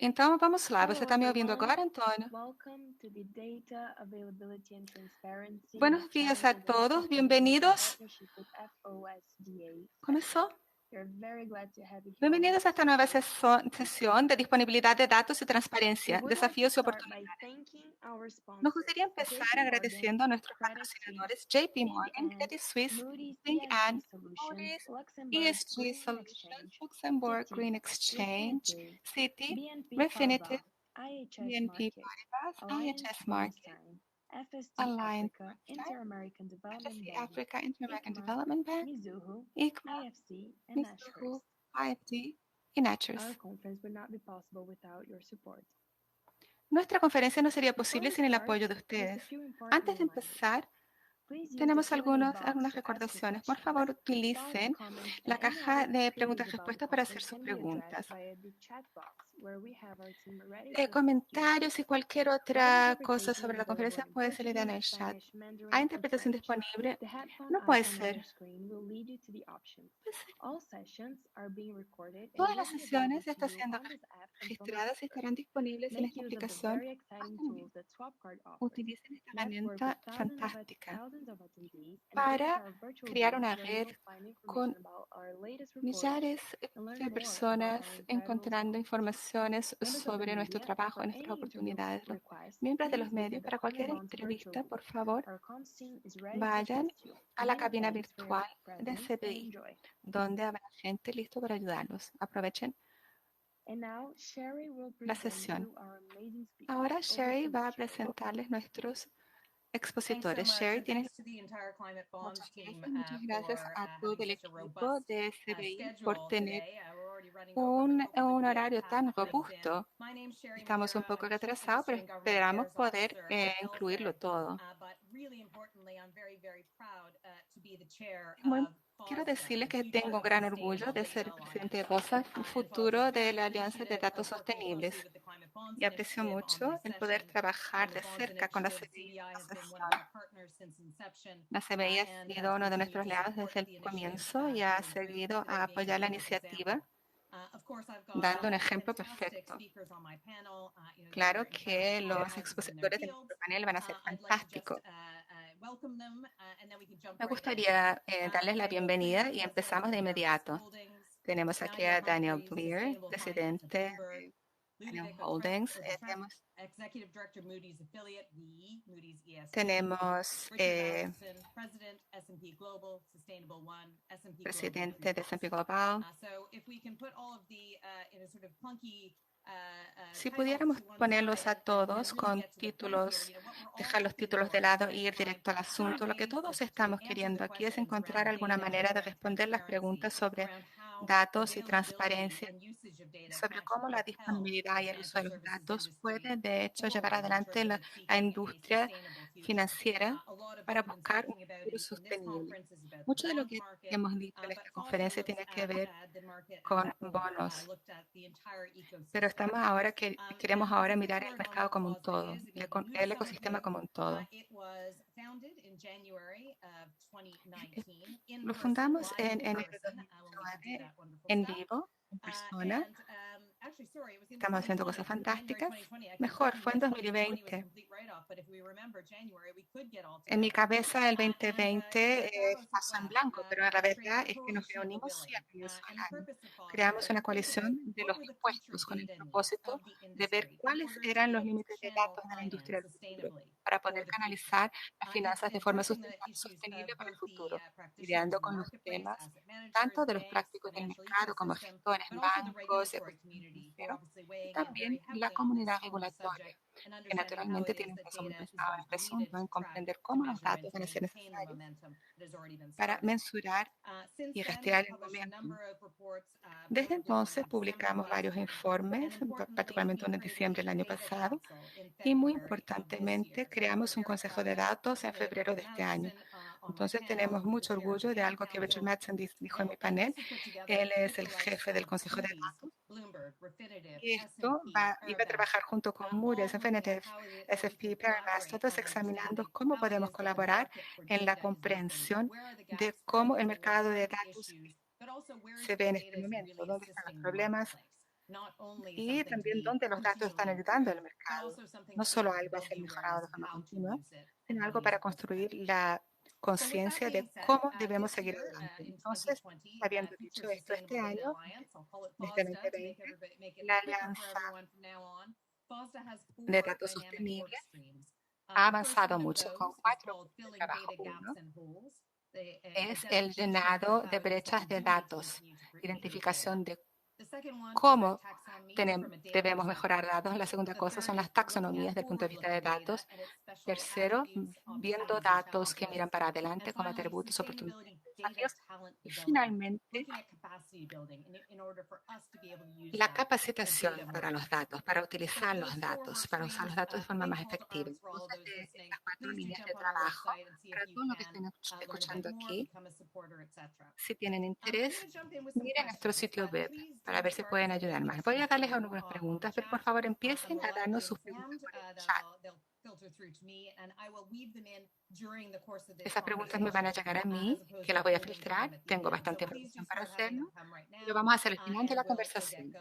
Então vamos lá. Você Hello, está me ouvindo everyone. agora, Antônio? Welcome to the Data Availability and Transparency in the Buenos días a Challenges and todos. Opportunities in Bienvenidos. Partnership with FOSDA session. Comenzó. We're very glad to have you here with Bienvenidos a us esta nueva today. sesión de disponibilidad de datos y We transparencia, would like to desafíos y start by oportunidades. thanking our Nos gustaría sponsors, empezar JP Morgan, agradeciendo a nuestros Credit Suisse, patrocinadores JP Think Morgan, and Credit Suisse, Moody's Think ESG and Solutions, Moody's, Luxembourg ESG Green Solutions, Exchange, Luxembourg Citi, Green Exchange, Refinitiv, Citi, BNP Refinitiv, Paribas, IHS BNP Markit, Paribas, Alliance IHS Markit, Bernstein, FSD Alliance Africa, Bernstein, Inter-American Development FSC Bank, Africa, Inter-American ICMA, Development Bank, Mizuho, ICMA, IFC, and Mizuho, Ashurst. IFD y Our Natchez. conference would not be possible without your support. Nuestra conferencia no sería Before posible we sin el start, apoyo de just a ustedes. few important Antes de reminders. empezar, Please use the tenemos Q&A box algunas to ask your recordaciones. Por questions. favor, Thoughts, utilicen comments, and la any caja other de preguntas queries y about the respuestas para hacer conference sus can be addressed preguntas. via the chat box, where we have our team ready to assist you. Comentarios y cualquier Live otra cosa interpretation is sobre la available conferencia in puede ser leída en Portuguese, el chat. Spanish, ¿Hay Mandarin, and interpretación French. disponible? The headphone No puede icon on your ser. screen will lead you to the options. All sessions are being recorded and Todas will las be available sesiones to están you siendo on this app until registradas y November. estarán disponibles en Make esta use of the aplicación very exciting hasta tools noviembre. that Swapcard offers. Utilicen esta Network with herramienta fantástica thousands of attendees and visit para our virtual crear booth una where you red will find information con about our latest reports millares and learn de more about our personas incredible encontrando sponsors. informaciones Members of the sobre nuestro media, trabajo for y nuestras any interview oportunidades. Los requests, miembros de los please medios, visit the para Common cualquier Bonds virtual entrevista, booth. por favor, Our comms team is ready to vayan assist you. a la Many cabina thanks for your virtual de presence and CBI, enjoy. donde habrá gente listo para ayudarnos. Aprovechen And now, Sherry will la present sesión. you our amazing speakers. Ahora Over to Sherry you, va a Sherry. presentarles nuestros Thanks so expositores. much, Sherry, and tienes thanks to the entire Climate Bonds team muchas gracias for a todo having el such a equipo robust de CBI por schedule tener today. We're already running over, but hopefully un we'll be able to horario pack tan things in. robusto. My name's Sherry Estamos un Madeira. poco I'm Chief retrasados, pero Industry and Government esperamos Affairs poder Officer at incluirlo LSEG. todo. But really importantly, I'm very, very proud to be the chair Muy- of Quiero FOSDA, decirles the que Future tengo of gran orgullo Sustainable de Data ser presidente de Alliance. ROSA, And FOSDA futuro is de very la Alianza de appreciative Datos of working closely Sostenibles, with the Climate Bonds y aprecio Initiative on mucho this el poder session. trabajar The de Bonds cerca con la Initiative, CBI en CBI, esta has been one of sesión. our partners since inception La CBI ha and sido has uno de continued nuestros to aliados support desde el the initiative comienzo y ha through seguido a being a apoyar la great iniciativa, example. Of course, I've got dando un ejemplo fantastic perfecto. speakers on my panel. They're Claro incredible que los powerhouses in their expositores de nuestro fields. panel van a ser I'd like to just fantásticos. welcome them and then we can jump Me right in. gustaría darles la Daniel bienvenida Bleer, y president empezamos de of Verisk inmediato. Holdings. Tenemos aquí Nadia a Daniel Humphreys, Bleer, sustainable finance at presidente Bloomberg. de Daniel Ludovic Holdings. executive director, Moody's affiliate, VE, Moody's ESG. Tenemos Richard Masterson, president, S&P Global, Sustainable One, S&P Global. presidente de S&P Global. So if we can put all of the in a sort of clunky Si pudiéramos ponerlos a todos con títulos, dejar los títulos de lado e ir directo al asunto, lo que todos estamos queriendo aquí es encontrar alguna manera de responder las preguntas sobre datos y transparencia, sobre cómo la disponibilidad y el uso de los datos puede, de hecho, llevar adelante la industria financiera para buscar un futuro sostenible. Mucho de lo que hemos dicho en esta conferencia tiene que ver con bonos, pero estamos ahora que queremos ahora mirar el mercado como un todo, el ecosistema como un todo. Lo fundamos en enero de 2019 en vivo, en persona. Estamos haciendo cosas fantásticas. Mejor, fue en 2020. En mi cabeza el 2020 pasó en blanco, pero la verdad es que nos reunimos 7 meses al año. Creamos una coalición de los dispuestos con el propósito de ver cuáles eran los límites de datos de la industria del futuro para poder canalizar las finanzas de forma sostenible para el futuro, lidiando con los temas tanto de los prácticos del mercado como gestores, bancos, ecosistemas financieros, y también la comunidad regulatoria, que naturalmente tiene un peso muy pesado en presunto en comprender cómo los datos van a ser necesarios para mensurar y rastrear el momento. Desde entonces publicamos varios informes, particularmente uno en diciembre del año pasado, y muy importantemente creamos un consejo de datos en febrero de este año. Entonces tenemos mucho orgullo de algo que Richard Mattson dijo en mi panel. Él es el jefe del consejo de datos. Y esto iba a trabajar junto con Moody's, Refinitiv, S&P, Paribas, todos examinando cómo podemos colaborar en la comprensión de cómo el mercado de datos se ve en este momento, dónde están los problemas, y también dónde los datos están ayudando al mercado. No solo algo a ser mejorado de forma continua, sino algo para construir la conciencia de cómo debemos seguir adelante. Entonces, habiendo dicho esto, este año, este 2020, la Alianza de Datos Sostenibles ha avanzado mucho con 4 grupos de trabajo. Uno es el llenado de brechas de datos, identificación de cómo debemos mejorar datos. La segunda cosa son las taxonomías desde el punto de vista de datos. Tercero, viendo datos que miran para adelante como atributos, oportunidades, desafíos. Y finalmente, la capacitación para los datos, para utilizar los datos, para usar los datos de forma más efectiva. Entonces, de estas 4 líneas de trabajo, para todos los que estén escuchando aquí, si tienen interés, miren nuestro sitio web para ver si pueden ayudar más. Voy a darles algunas preguntas, pero por favor empiecen a darnos sus preguntas por el chat. Esas preguntas me van a llegar a mí, que las voy a filtrar. Tengo bastante información para hacerlo. Lo vamos a hacer al final de la conversación.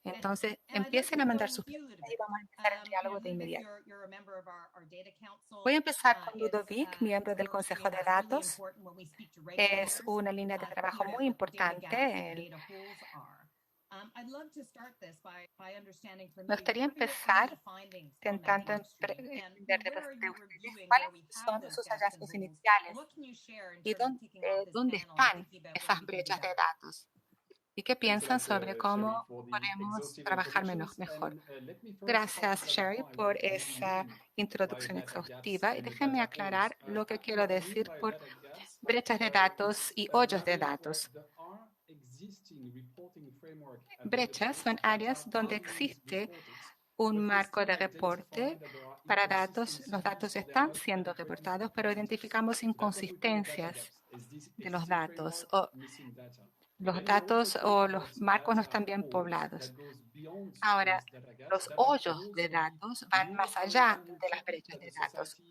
Entonces, empiecen a mandar sus preguntas y vamos a empezar el diálogo de inmediato. Voy a empezar con Ludovic, miembro del Consejo de Datos. Es una línea de trabajo muy importante. Me gustaría empezar intentando entender de ustedes cuáles son sus hallazgos iniciales y dónde están esas brechas de datos y qué piensan sobre cómo podemos trabajar mejor. Gracias, Sherry, por esa introducción exhaustiva. Y déjenme aclarar lo que quiero decir por brechas de datos y hoyos de datos. Brechas son áreas donde existe un marco de reporte para datos. Los datos están siendo reportados, pero identificamos inconsistencias de los datos o los marcos no están bien poblados. Ahora, los hoyos de datos van más allá de las brechas de datos.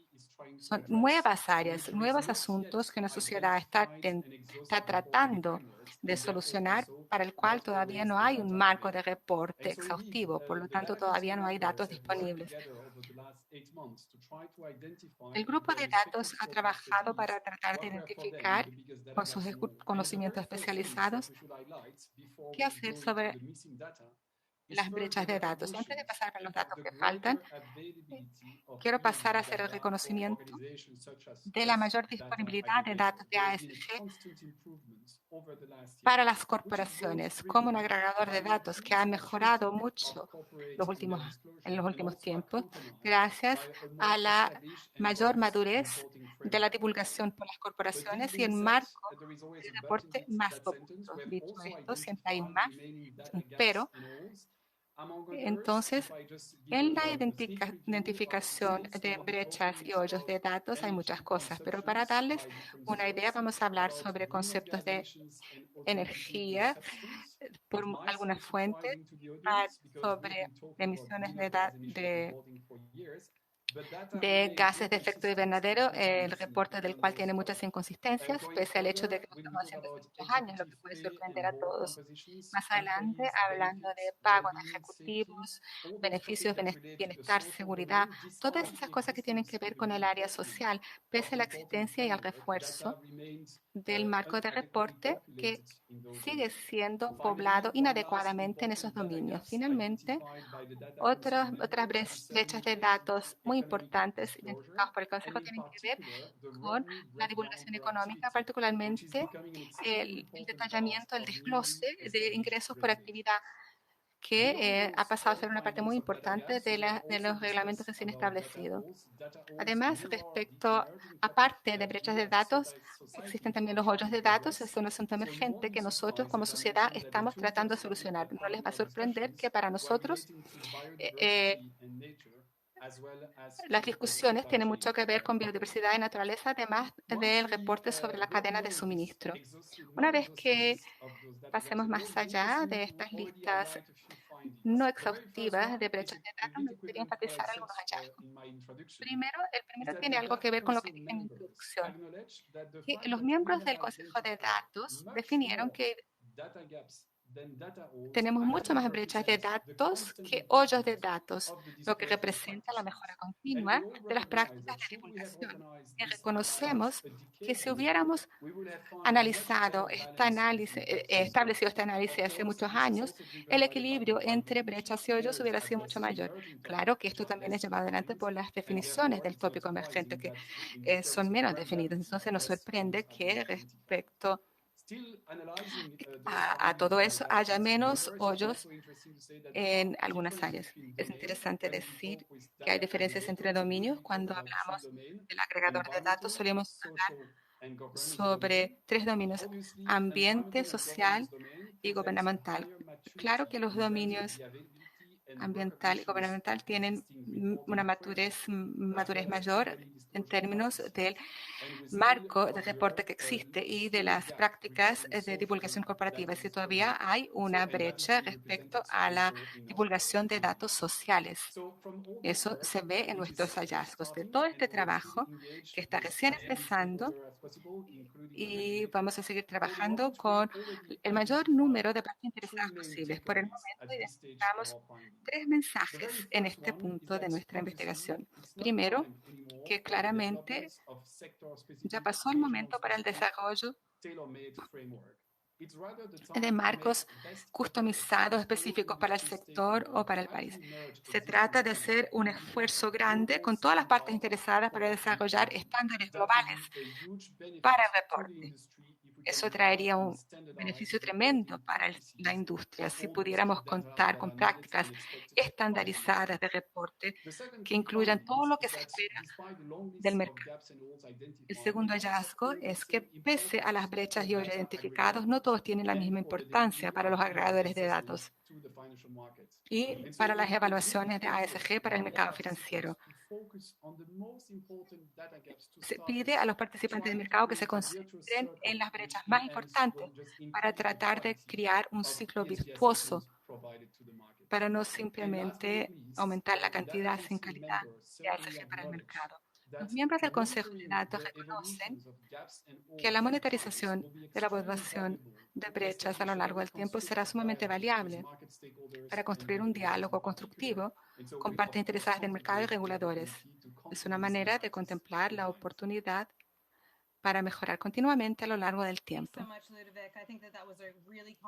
Son nuevas áreas, nuevos asuntos que la sociedad está tratando de solucionar, para el cual todavía no hay un marco de reporte exhaustivo, por lo tanto todavía no hay datos disponibles. El grupo de datos ha trabajado para tratar de identificar con sus conocimientos especializados qué hacer sobre las brechas de datos. Antes de pasar a los datos que faltan, quiero pasar a hacer el reconocimiento de la mayor disponibilidad de datos de ASG para las corporaciones como un agregador de datos que ha mejorado mucho en los últimos tiempos gracias a la mayor madurez de la divulgación por las corporaciones y el marco de reporte más robusto. Dicho esto, siempre hay un más, pero entonces, en la identificación de brechas y hoyos de datos hay muchas cosas, pero para darles una idea vamos a hablar sobre conceptos de energía por algunas fuentes, sobre emisiones de gases de efecto invernadero, el reporte del cual tiene muchas inconsistencias, pese al hecho de que lo estamos haciendo hace muchos años, lo que puede sorprender a todos. Más adelante, hablando de pagos de ejecutivos, beneficios, bienestar, seguridad, todas esas cosas que tienen que ver con el área social, pese a la existencia y el refuerzo del marco de reporte que sigue siendo poblado inadecuadamente en esos dominios. Finalmente, otras brechas de datos muy importantes identificados por el Consejo tienen que ver con la divulgación económica, particularmente el detallamiento, el desglose de ingresos por actividad, que ha pasado a ser una parte muy importante de los reglamentos recién establecidos. Además, aparte de brechas de datos, existen también los hoyos de datos. Es un asunto emergente que nosotros como sociedad estamos tratando de solucionar. No les va a sorprender que para nosotros las discusiones tienen mucho que ver con biodiversidad y naturaleza, además del reporte sobre la cadena de suministro. Una vez que pasemos más allá de estas listas no exhaustivas de brechas de datos, me gustaría enfatizar algunos hallazgos. El primero tiene algo que ver con lo que dije en mi introducción. Que los miembros del Consejo de Datos definieron que tenemos mucho más brechas de datos que hoyos de datos, lo que representa la mejora continua de las prácticas de divulgación. Y reconocemos que si hubiéramos establecido este análisis hace muchos años, el equilibrio entre brechas y hoyos hubiera sido mucho mayor. Claro que esto también es llevado adelante por las definiciones del tópico emergente, que son menos definidas. Entonces nos sorprende que respecto a todo eso haya menos hoyos en algunas áreas. Es interesante decir que hay diferencias entre dominios. Cuando hablamos del agregador de datos, solemos hablar sobre tres dominios: ambiente, social y gubernamental. Claro que los dominios ambiental y gubernamental tienen una madurez mayor en términos del marco de reporte que existe y de las prácticas de divulgación corporativa. Si todavía hay una brecha respecto a la divulgación de datos sociales. Eso se ve en nuestros hallazgos de todo este trabajo que está recién empezando, y vamos a seguir trabajando con el mayor número de partes interesadas posibles. Por el momento identificamos tres mensajes en este punto de nuestra investigación. Primero, que claramente ya pasó el momento para el desarrollo de marcos customizados específicos para el sector o para el país. Se trata de hacer un esfuerzo grande con todas las partes interesadas para desarrollar estándares globales para el reporte. Eso traería un beneficio tremendo para la industria si pudiéramos contar con prácticas estandarizadas de reporte que incluyan todo lo que se espera del mercado. El segundo hallazgo es que, pese a las brechas y hoyos identificados, no todos tienen la misma importancia para los agregadores de datos y para las evaluaciones de ASG para el mercado financiero. Se pide a los participantes del mercado que se concentren en las brechas más importantes para tratar de crear un ciclo virtuoso, para no simplemente aumentar la cantidad sin calidad de ASG para el mercado. Los miembros del Consejo de Datos reconocen que la monetarización de la evaluación de brechas a lo largo del tiempo será sumamente variable para construir un diálogo constructivo con partes interesadas del mercado y reguladores. Es una manera de contemplar la oportunidad para mejorar continuamente a lo largo del tiempo.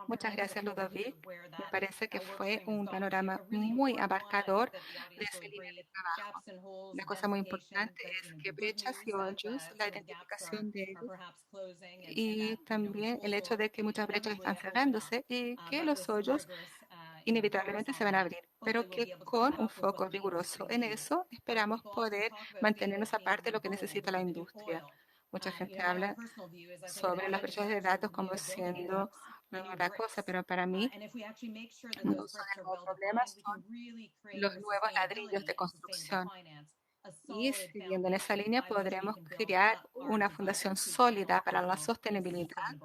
Muchas gracias, Ludovic. Me parece que fue un panorama muy abarcador de ese nivel de trabajo. La cosa muy importante es que brechas y hoyos, la identificación de ellos, y también el hecho de que muchas brechas están cerrándose y que los hoyos inevitablemente se van a abrir, pero que con un foco riguroso en eso esperamos poder mantenernos aparte de lo que necesita la industria. Mucha gente habla sobre las brechas de datos como siendo una nueva cosa, pero para mí no son el nuevo problema, son los nuevos ladrillos de construcción. Y siguiendo en esa línea, podremos crear una fundación sólida para la sostenibilidad,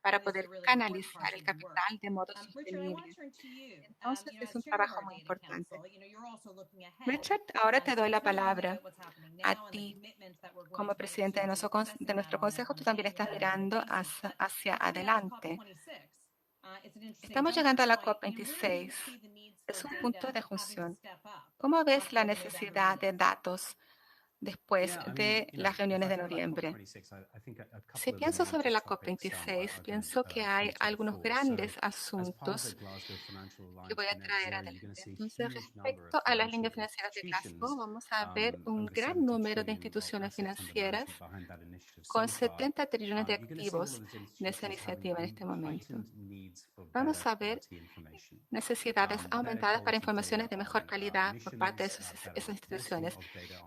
para poder canalizar el capital de modo sostenible. Entonces, es un trabajo muy importante. Richard, ahora te doy la palabra a ti. Como presidente de nuestro consejo, tú también estás mirando hacia adelante. Estamos llegando a la COP26. Es un punto de junción. ¿Cómo ves la necesidad de datos después de las reuniones de noviembre? Si pienso sobre la COP26, pienso que hay algunos grandes asuntos que voy a traer adelante. Entonces, respecto a las líneas financieras de Glasgow, vamos a ver un gran número de instituciones financieras con 70 trillones de activos en esa iniciativa en este momento. Vamos a ver necesidades aumentadas para informaciones de mejor calidad por parte de esas instituciones,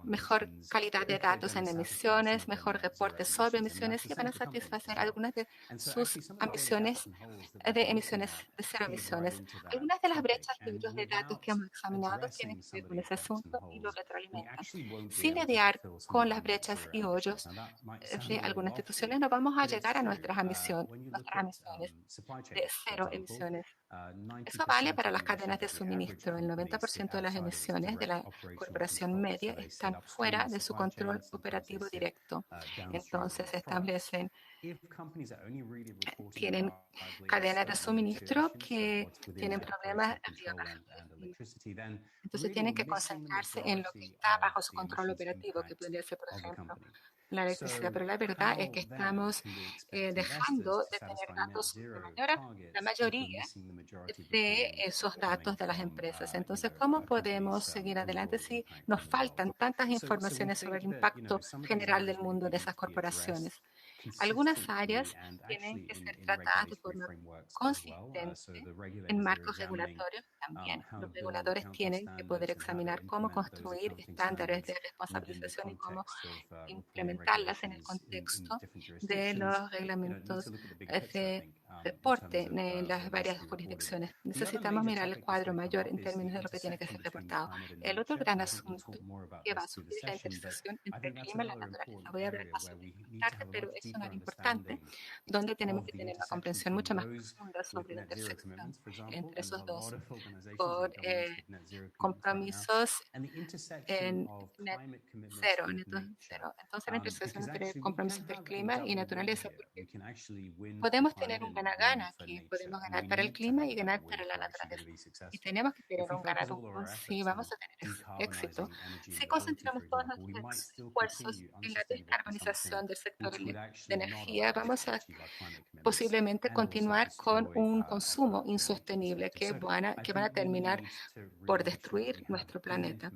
mejor calidad de datos en emisiones, mejor reporte sobre emisiones, y van a satisfacer algunas de sus ambiciones de emisiones, de cero emisiones. Algunas de las brechas y hoyos de datos que hemos examinado tienen que ver con ese asunto y lo retroalimentan. Sin lidiar con las brechas y hoyos de algunas instituciones, no vamos a llegar a nuestras emisiones de cero emisiones. Eso vale para las cadenas de suministro. El 90% de las emisiones de la corporación media están fuera de su control operativo directo. Entonces se establecen, tienen cadenas de suministro que tienen problemas arriba abajo. Entonces tienen que concentrarse en lo que está bajo su control operativo, que podría ser, por ejemplo, la electricidad. Pero la verdad es que estamos dejando de tener datos sobre la mayoría de esos datos de las empresas. Entonces, ¿cómo podemos seguir adelante si nos faltan tantas informaciones sobre el impacto general del mundo de esas corporaciones? Algunas áreas tienen que ser tratadas de forma consistente en marcos regulatorios también. Los reguladores tienen que poder examinar cómo construir estándares de responsabilización y cómo implementarlas en el contexto de los reglamentos de reporte en las varias jurisdicciones. Necesitamos mirar el cuadro mayor en términos de lo que tiene que ser reportado. El otro gran asunto que va a surgir es la intersección entre el clima y la naturaleza. Voy a hablar más sobre esto más tarde, pero es un área importante donde tenemos que tener una comprensión mucho más profunda sobre la intersección entre esos dos por compromisos en net cero, netos cero. Entonces, la intersección entre compromisos del clima y naturaleza, porque podemos tener un gana-gana aquí, podemos ganar para el clima y ganar para la naturaleza. Y tenemos que tener un ganar-uno si vamos a tener éxito. Si concentramos todos nuestros esfuerzos en la descarbonización del sector de energía, vamos a posiblemente continuar con un consumo insostenible que van a terminar por destruir nuestro planeta.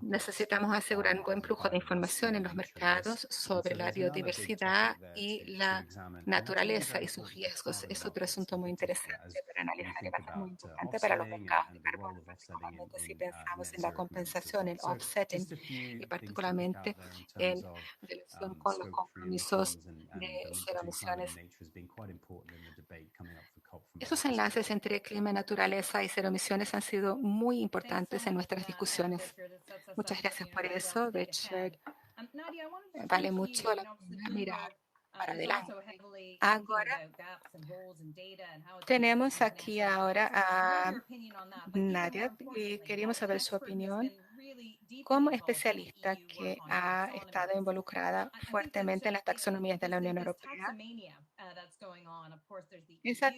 Necesitamos asegurar un buen flujo de información en los mercados sobre la biodiversidad y la naturaleza y sus riesgos. Es otro asunto muy interesante para analizar y va a ser muy importante para los mercados de carbono, particularmente si pensamos en la compensación, el offsetting y particularmente en relación con los compromisos de cero emisiones. Esos enlaces entre clima y naturaleza y cero emisiones han sido muy importantes en nuestras discusiones. Muchas gracias por eso, Richard. Vale mucho la pena mirar para adelante. Ahora tenemos aquí ahora a Nadia y queríamos saber su opinión como especialista que ha estado involucrada fuertemente en las taxonomías de la Unión Europea. Esa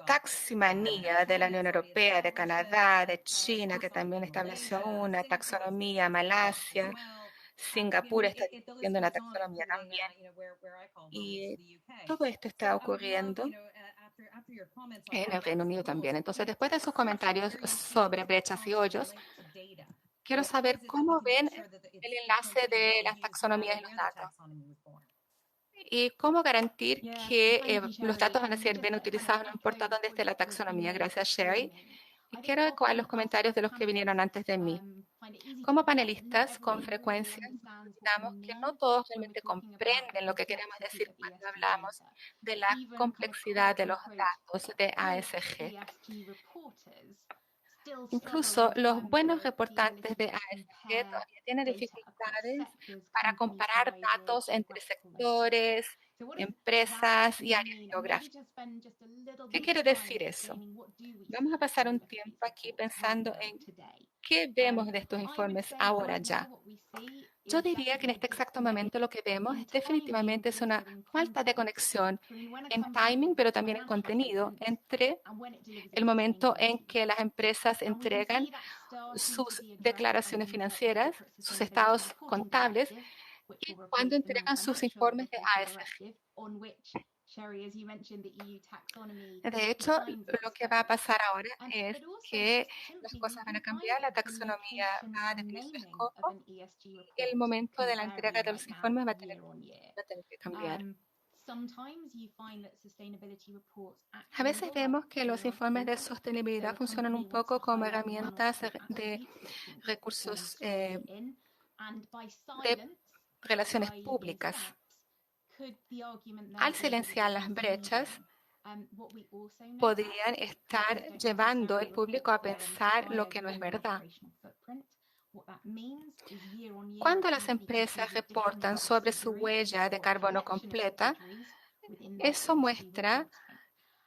taximanía de la Unión Europea, de Canadá, de China, que también estableció una taxonomía, Malasia, Singapur está haciendo una taxonomía también. Y todo esto está ocurriendo en el Reino Unido también. Entonces, después de sus comentarios sobre brechas y hoyos, quiero saber cómo ven el enlace de las taxonomías y los datos. Y cómo garantir que los datos van a ser bien utilizados, no importa dónde esté la taxonomía. Gracias, Sherry. Y quiero ecoar los comentarios de los que vinieron antes de mí. Como panelistas, con frecuencia, necesitamos que no todos realmente comprenden lo que queremos decir cuando hablamos de la complejidad de los datos de ASG. Incluso los buenos reportantes de ASG todavía tienen dificultades para comparar datos entre sectores, empresas y áreas geográficas. ¿Qué quiere decir eso? Vamos a pasar un tiempo aquí pensando en qué vemos de estos informes ahora ya. Yo diría que en este exacto momento lo que vemos definitivamente es una falta de conexión en timing, pero también en contenido, entre el momento en que las empresas entregan sus declaraciones financieras, sus estados contables, y cuando entregan sus informes de ASG. De hecho, lo que va a pasar ahora es que las cosas van a cambiar, la taxonomía va a definir su escopo y el momento de la entrega de los informes va a tener que cambiar. A veces vemos que los informes de sostenibilidad funcionan un poco como herramientas de recursos de relaciones públicas. Al silenciar las brechas, podrían estar llevando al público a pensar lo que no es verdad. Cuando las empresas reportan sobre su huella de carbono completa, eso muestra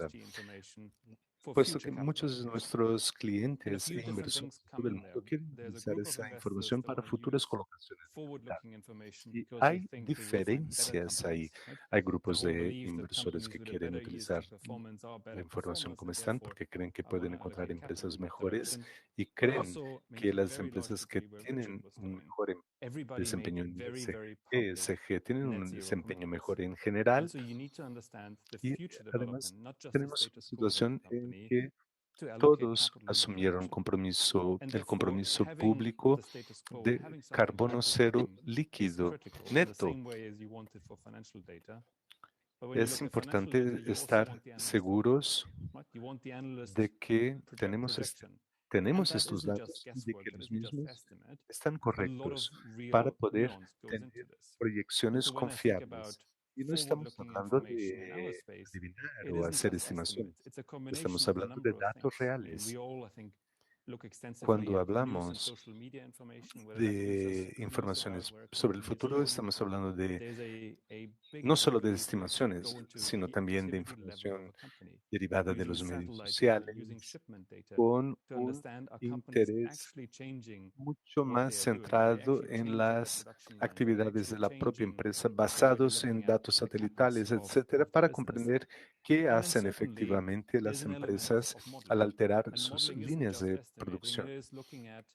esta, ESG information for puesto future que capital muchos de increases. nuestros And a clientes few e different inversores things de todo el come there. mundo quieren There's a utilizar group of esa investors información that para want to futuras use colocaciones de capital. forward-looking information Y because they hay think they will find better diferencias ahí. companies, right? Hay The grupos whole de belief that inversores companies que with a quieren better utilizar ESG performance are la better información performers como and están therefore porque creen que want pueden to encontrar allocate capital empresas in that mejores direction. y But creen also que maybe las very empresas que logically where Richard tienen was un going. mejor everybody made desempeño en very, ESG, very public ESG tienen net un zero desempeño commitments. mejor en And general so you need to understand the y future además development, not just the tenemos una status quo of the situación en company, que to allocate todos capital in that asumieron direction. And el therefore, compromiso having público the status quo, de having something carbono cero backward-looking is líquido, critical in the neto. same way as you want it for financial data. But when you Es look at financial data, importante you also estar want the analyst seguros input, right? You want the analyst de que projection. And tenemos that estos isn't just datos y de guesswork, que that los isn't just mismos estimate. están A lot of correctos para real poder nuance goes tener into this. And proyecciones so when I think confiables. about Y no estamos forward-looking hablando information in our de space, adivinar it o isn't hacer just estimates. estimaciones. It's a Estamos combination of a hablando de number of datos things. I mean, reales. we all, I think, look extensively Cuando at news and hablamos social media information, whether that gives us de clues about informaciones where a sobre el company is futuro, going. estamos hablando de There's a big no solo de imperative to estimaciones, go into sino the también de activity level of información a company, derivada de using los medios satellite data, sociales, using shipment data, con to un understand are companies interés actually changing mucho what más they are doing? Are they centrado actually en changing their las production lines? Are they actividades actually de la propia changing empresa the way they're basados en looking at datos the CapEx satelitales, of etcétera, the para business? comprender qué And then hacen secondly, efectivamente there's las an element empresas of al modeling. alterar And sus modeling isn't líneas just de estimating, it producción is looking at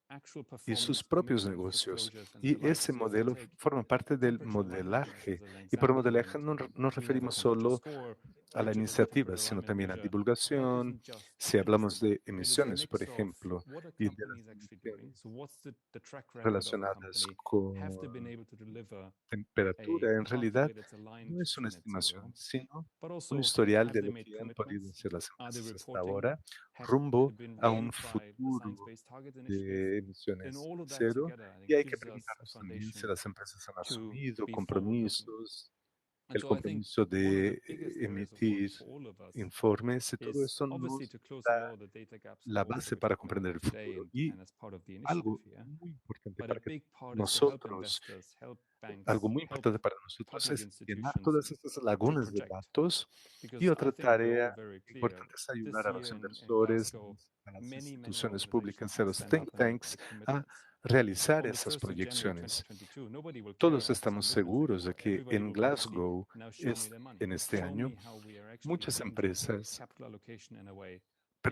actual y sus performance, propios commitments, negocios. disclosures, and the Y like. ese So if you modelo take forma parte del temperature monitoring modelaje. as an Y por example, modelaje and no nos we have a referimos temperature solo score a la which is a iniciativa, temperature sino alignment también a measure. That divulgación, isn't just si hablamos estimate. de It is a emisiones, por mix of ejemplo, what are y de las companies actually doing. emisiones So what's the track record of a relacionadas company? Have they been con able to deliver temperatura, en a realidad pathway that's aligned no es una to net zero? estimación, sino But un also, historial have de they lo made que han podido commitments? hacer las Are they empresas hasta reporting? ahora, Have rumbo been a un ratified the Science futuro Based Targets Initiative? de And emisiones all of that cero. together, I Y think, hay que gives us a preguntarnos también si foundation las empresas han to asumido be forward-looking. compromisos, And el so I think compromiso one of the de biggest areas of work emitir for all of us informes, y todo is eso obviously nos to close a da lot of the data gaps and la holes that base we're para talking about comprender el today futuro. Y and as part of the initiative algo here. muy importante But a para que big part is to help nosotros, investors, help algo banks, muy help importante para nosotros public es llenar institutions todas estas to lagunas de project. datos. Y Because I otra think we're all tarea very clear importante es this ayudar a los year in inversores, Glasgow, a las many instituciones organizations públicas, a have los stand think up and made tanks big a commitments. realizar On the esas 1st of January proyecciones. 2022, nobody will care Todos about the estamos commitments seguros de anymore. que Everybody en will basically Glasgow, now show me their money. en este Show año, me how we are actually muchas changing empresas, capital allocation in a way. And we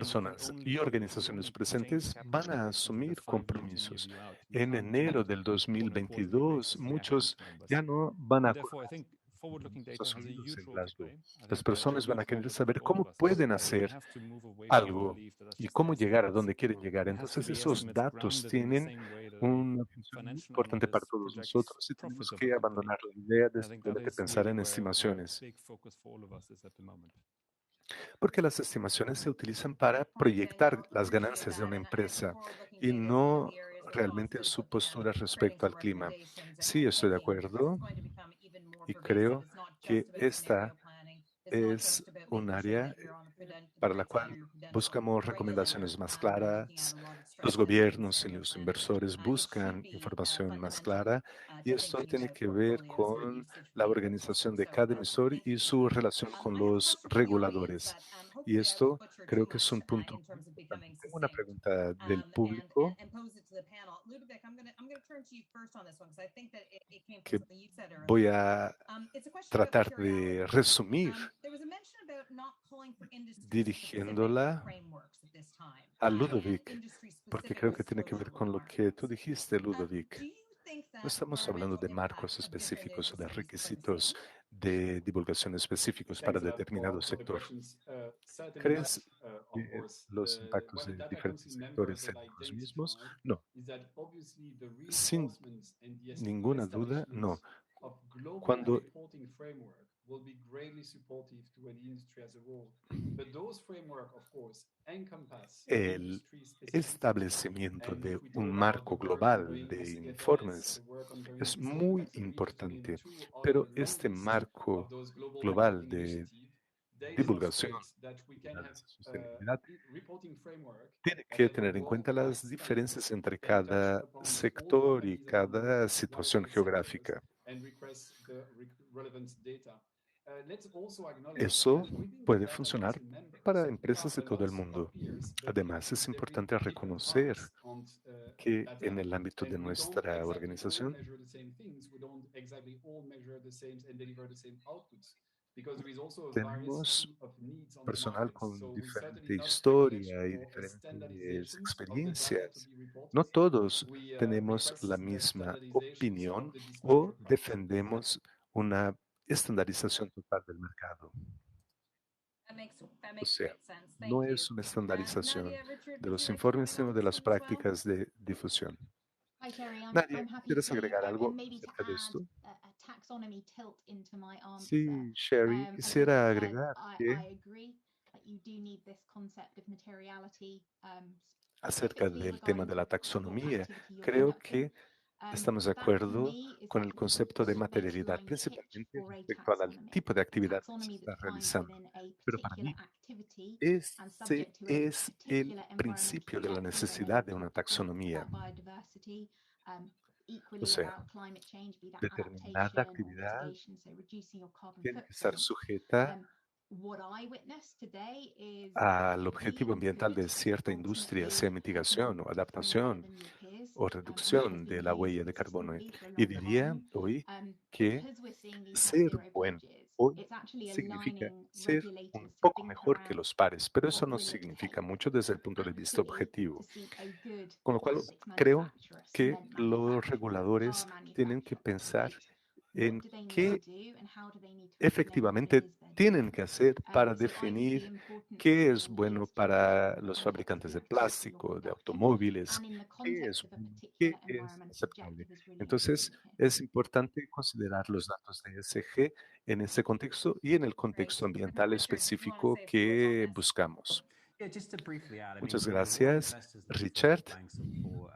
can personas only y do it if we organizaciones only change presentes capital van a allocation with a asumir 5-year, 10-year compromisos. view out. You En can't enero change del on a quarterly 2022, basis muchos reacting to numbers. ya no van a And therefore, I acordar think forward-looking compromisos data has a asumidos huge en role to Glasgow. play. I Las think there's a personas van a huge querer focus that saber all cómo of us pueden that we hacer have to move away from the algo belief that that's y just cómo llegar a estimates. donde quieren llegar. It has to Entonces, be esos estimates datos grounded in the tienen same way that a una función muy financial importante para analyst todos projects nosotros y profits tenemos of a que company. abandonar la idea de And I think that simplemente is pensar really en where a estimaciones, big focus for all of us is at the moment. porque las estimaciones se utilizan para proyectar las ganancias de una empresa y no realmente su postura respecto al clima. Sí, estoy de acuerdo y creo que esta es un área para la cual buscamos recomendaciones más claras. Los gobiernos y los inversores buscan información más clara y esto tiene que ver con la organización de cada emisor y su relación con los reguladores. Y esto creo que es un punto muy importante. Tengo una pregunta del público and pose it to the panel. Ludovic, I'm going to turn to you first on this one because I think that it came from que something you said earlier. voy a It's a question about tratar de materiality. resumir There was a mention about not calling for industry-specific dirigiéndola frameworks at this time. a Ludovic, porque Industry-specific creo que tiene que ver con lo que tú disclosure dijiste, requirements. Ludovic. Do you think No that estamos hablando de environmental marcos impact of different específicos o de industries are the requisitos same? de divulgación específicos para determinado for the sector. questions. Certainly ¿Crees not, of que course. los impactos One of de the data diferentes council sectores members sean that I los mismos? identified No, is that obviously the sin reinforcement and the ninguna duda, no. establishment of global Cuando reporting framework will be greatly supportive to the industry as a whole. But those framework, of course, encompass el industry specifics. establecimiento And de if we talk un about marco the work global ongoing de in CGTS, informes the work ongoing es in muy Sustainable Factory, just to name importante, two out of pero the long este list marco of those global global reporting de initiative, they divulgación demonstrate that we can de have sostenibilidad reporting framework tiene that que have tener en cuenta worldwide las standards diferencias entre that touch cada upon all sector y companies around the cada world, situación whatever the sectors, geográfica. and request the relevant data. Let's also acknowledge Eso that within the puede data funcionar council members, para there empresas de are a todo el lot mundo. of peers, but Además, es in very importante different reconocer parts on que data, en el ámbito de and we don't nuestra exactly all organización measure the same things. We don't exactly all measure the same and deliver the same outputs, because there is also a tenemos variety of needs on the personal market. con So diferente certainly not historia y speculation or diferentes standardization of the data to experiencias. be No reported. todos We tenemos request la that misma standardization opinión throughout the o disclosure process. defendemos una estandarización total del mercado. That O makes sea, great sense. no Thank you. es una estandarización Nadia, Richard, de would los you like to informes, comment sino on de this las one as well? prácticas de difusión. Hi, Sherry. Nadia, I'm happy ¿quieres to, agregar algo maybe to acerca de add esto? a taxonomy tilt into my answer. Sí, Sherry, I think quisiera agregar que I agree that you do need this concept of materiality, acerca specifically del tema regarding de la sort of what taxonomía, activity you're creo conducting. que estamos de That to acuerdo me is con like el concepto the de materialidad, baseline pitch principalmente for a respecto al taxonomy. tipo de A actividad que se taxonomy está that's defined realizando. within a Pero para particular mí, activity and ese subject to a es el particular principio de environmental la outcome. They necesidad de may una talk taxonomía. about biodiversity, O equally sea, about climate change, be that determinada adaptation or actividad mitigation, so reducing your carbon tiene que estar footprint. sujeta What I witness today is al we objetivo ambiental could de cierta industria, sea ultimately mitigación o perform adaptación better than your peers, o and this reducción has de been la used huella de carbono. consistently for a Y long diría time. hoy que Because we're seeing these net ser zero bueno pledges, hoy it's actually significa aligning ser un regulators to poco think mejor que around los pares, pero eso what no will it significa take mucho desde el punto de vista actually to objetivo. see a good Con lo cual, plastics creo manufacturer, que cement los manufacturer, reguladores car tienen que manufacturer pensar operate? en What do they need to qué do and how do they need to explain what it efectivamente is they're tienen doing? que hacer para So I see the definir importance of qué es seeing bueno these things para los in a fabricantes de particular plástico, de perspective automóviles, and in the qué es context of a bueno, qué particular es environmental aceptable. objective is really Entonces, important here. es importante considerar los datos de ESG en ese contexto y en el contexto ambiental Richard, you wanna específico say a few words on que this? buscamos. Yeah, just to briefly add, I mean, Muchas you know, there were gracias, investors that Richard. supported banks for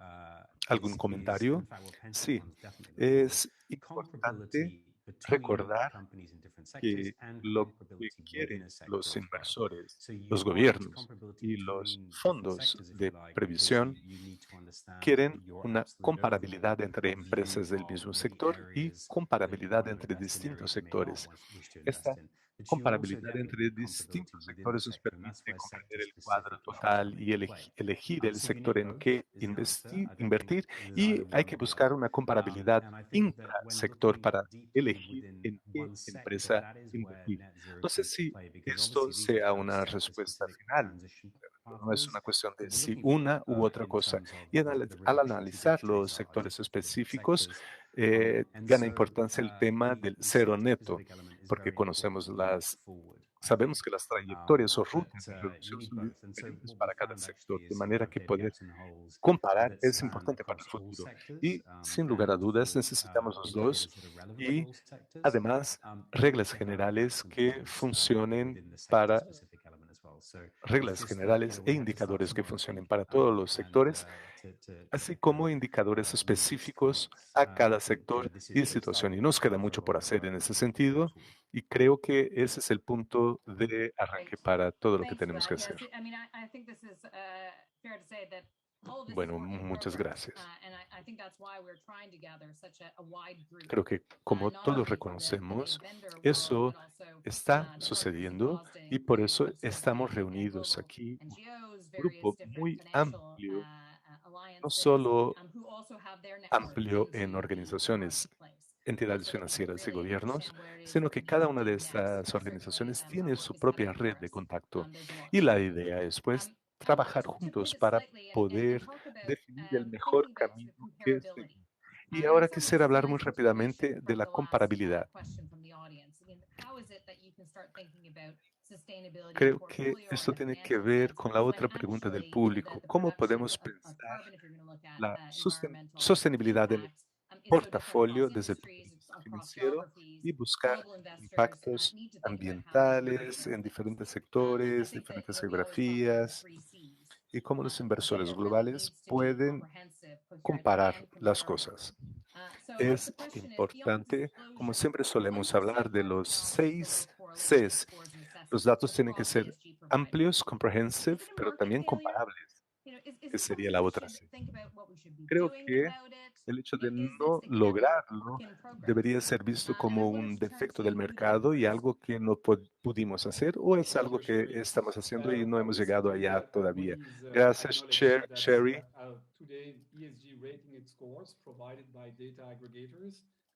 ¿Algún ESGs, and comentario? in fact, were pension Sí, funds definitely looking for es importante comparability between recordar companies in different sectors que and lo que comparability within quieren a sector los as well. inversores, So you los want gobiernos comparability y los between different fondos sectors, if you de like, because previsión you need to understand quieren your una absolute comparabilidad overall entre view empresas del of, mismo you know, the sector y areas that you comparabilidad want to entre invest in, distintos areas you may not sectores. wish to invest Esta in. But you also comparabilidad get entre comparability distintos within the sectores nos sector, and that's permite where comprender el sector-specific cuadro issues total come y into play. elegir el So you sector need en both que is the answer. I don't think invertir there's y either hay one que or the buscar other. una comparabilidad And I think that when intrasector looking para deeply elegir within en qué one sector, empresa that is where invertir. net zero No sé comes to si play, because esto obviously these are sea both una respuesta sector-specific final. transition No es pathways una cuestión that de we're si looking for una u otra in cosa. terms of Y the al reduction analizar los trajectories of sectores the different específicos, sectors. And gana so importancia el tema del the cero neto, sector-specific element is porque very important conocemos moving forward, I sabemos think. que las trayectorias o But rutas de you reducción need son both. And so diferentes what we para cada found sector, actually de is some manera work que data poder gaps and holes comparar that es span importante para el across all futuro. sectors, Y sin lugar a and dudas for necesitamos los dos indicators that are relevant for y all sectors, además but reglas to have generales que components funcionen within the para sector-specific element as well. So it's reglas just that, you generales know, e we had to start indicadores que somewhere, I funcionen think, para todos los and sectores, to así get there, como indicadores we need these específicos components. a And I cada think sector this is y the situación. Y starting nos point queda for mucho por hacer en what ese we're moving sentido, forward. y creo que ese es el punto de arranque Great. para todo lo que Thanks for tenemos that. que Yes, hacer. I mean, I think this is fair to say that all of this is Bueno, work in muchas progress. gracias. And I think that's why we're trying to gather such a wide group. Creo que como Not todos only for the reconocemos, vendor world, eso but also está the partners sucediendo involved y in por eso sort of estamos the reunidos global aquí, un NGOs, various grupo different muy financial amplio, no alliances, solo who also have their network amplio en into the organizaciones, marketplace. entidades So that we can financieras y really gobiernos, understand where it is sino that we que need cada to una de dig next. estas And certainly organizaciones our tiene work su is propia cutting red de across. contacto. There's a lot Y to la do. idea es, pues, But trabajar to juntos pivot para slightly and poder talk about definir el mejor thinking about camino sort of que comparability. seguir. Y And I'm ahora sort of quisiera this is a hablar muy nice continuation rápidamente de from la the last comparabilidad. question from the audience. I mean, how is it that you can start thinking about sustainability in Creo que portfolio esto and a tiene que financial ver sense con la when otra pregunta del actually, you know, público. the ¿Cómo production podemos of pensar carbon, if you're going to look at la environmental sostenibilidad del impact, is so different portafolio across desde el punto de industries, vista across financiero geographies? y buscar Global investors impactos need to think about how they can ambientales measure en things. diferentes I sectores, think that, diferentes we always talk about the geografías, three C's. y cómo los But inversores it really globales needs to be pueden comprehensive, coherent, comparar and las comparable. cosas. So I guess Es the question is, beyond importante, como disclosure, siempre once solemos you've set hablar de hard and los fast sort seis of correlation Cs. scores and Los assessments datos tienen que across ser ESG providers, amplios, is comprehensive, it a pero market también failure? comparables, You know, is que it sería something la we otra should C. think about what we should be Creo doing que about it? el hecho de It's no again a work lograrlo in progress. debería ser visto como And I un wanted to turn defecto to del you then, mercado y Chris. algo que no pudimos hacer o es algo Sure, que Sherry. estamos haciendo y no I hemos would llegado simply allá what todavía. is Gracias, acknowledge that Sherry. today ESG rating scores provided by data aggregators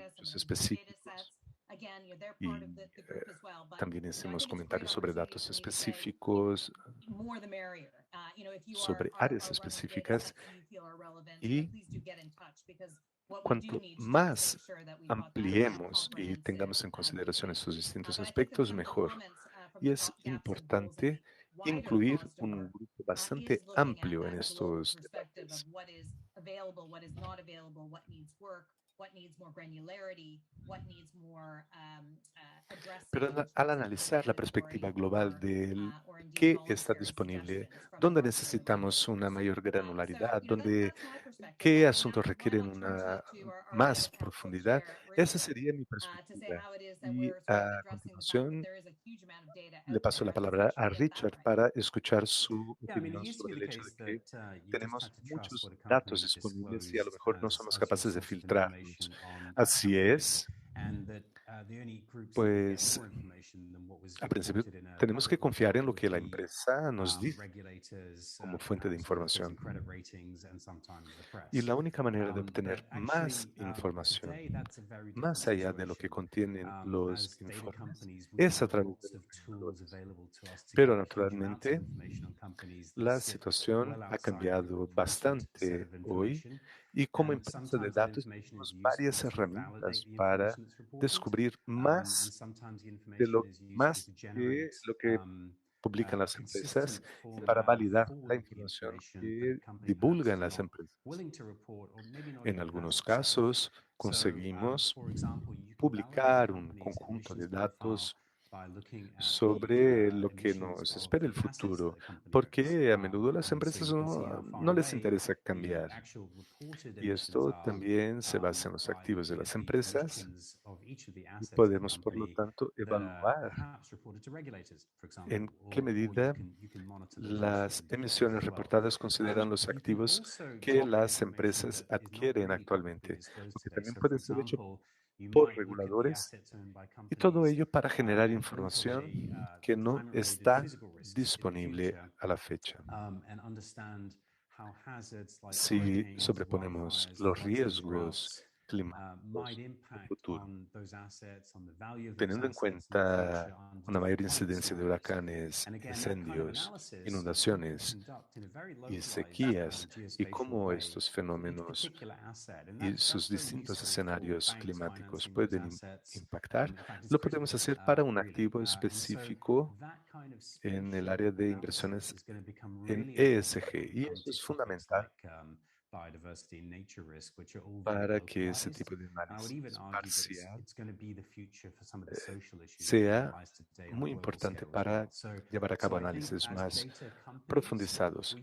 proyectos específicos. Y también hicimos comentarios sobre datos específicos, sobre áreas específicas, y cuanto más ampliemos y tengamos en consideración estos distintos aspectos, mejor. Y es importante incluir un grupo bastante amplio en estos debates. Pero al analizar la perspectiva global del qué está disponible, dónde necesitamos una mayor granularidad, qué asuntos requieren una más profundidad, esa sería mi perspectiva. Y a continuación le paso la palabra a Richard para escuchar su opinión sobre el hecho de que tenemos muchos datos disponibles y a lo mejor no somos capaces de filtrarlos. Así es. Pues al principio tenemos que confiar en lo que la empresa nos dice como fuente de información. Y la única manera de obtener más información, más allá de lo que contienen los informes, es a través de los indicadores. Pero naturalmente, la situación ha cambiado bastante hoy y como empresa de datos tenemos varias herramientas para descubrir más de lo que publican las empresas y para validar la información que divulgan las empresas. En algunos casos, conseguimos publicar un conjunto de datos sobre lo que nos espera el futuro, porque a menudo las empresas no les interesa cambiar. Y esto también se basa en los activos de las empresas y podemos, por lo tanto, evaluar en qué medida las emisiones reportadas consideran los activos que las empresas adquieren actualmente, lo que también puede ser hecho por reguladores, y todo ello para generar información que no está disponible a la fecha. Si sobreponemos los riesgos climáticos en el futuro, teniendo en cuenta una mayor incidencia de huracanes, incendios, inundaciones y sequías, y cómo estos fenómenos y sus distintos escenarios climáticos pueden impactar, lo podemos hacer para un activo específico en el área de inversiones en ESG. Y eso es fundamental para que ese tipo de análisis parcial sea muy importante para llevar a cabo análisis más profundizados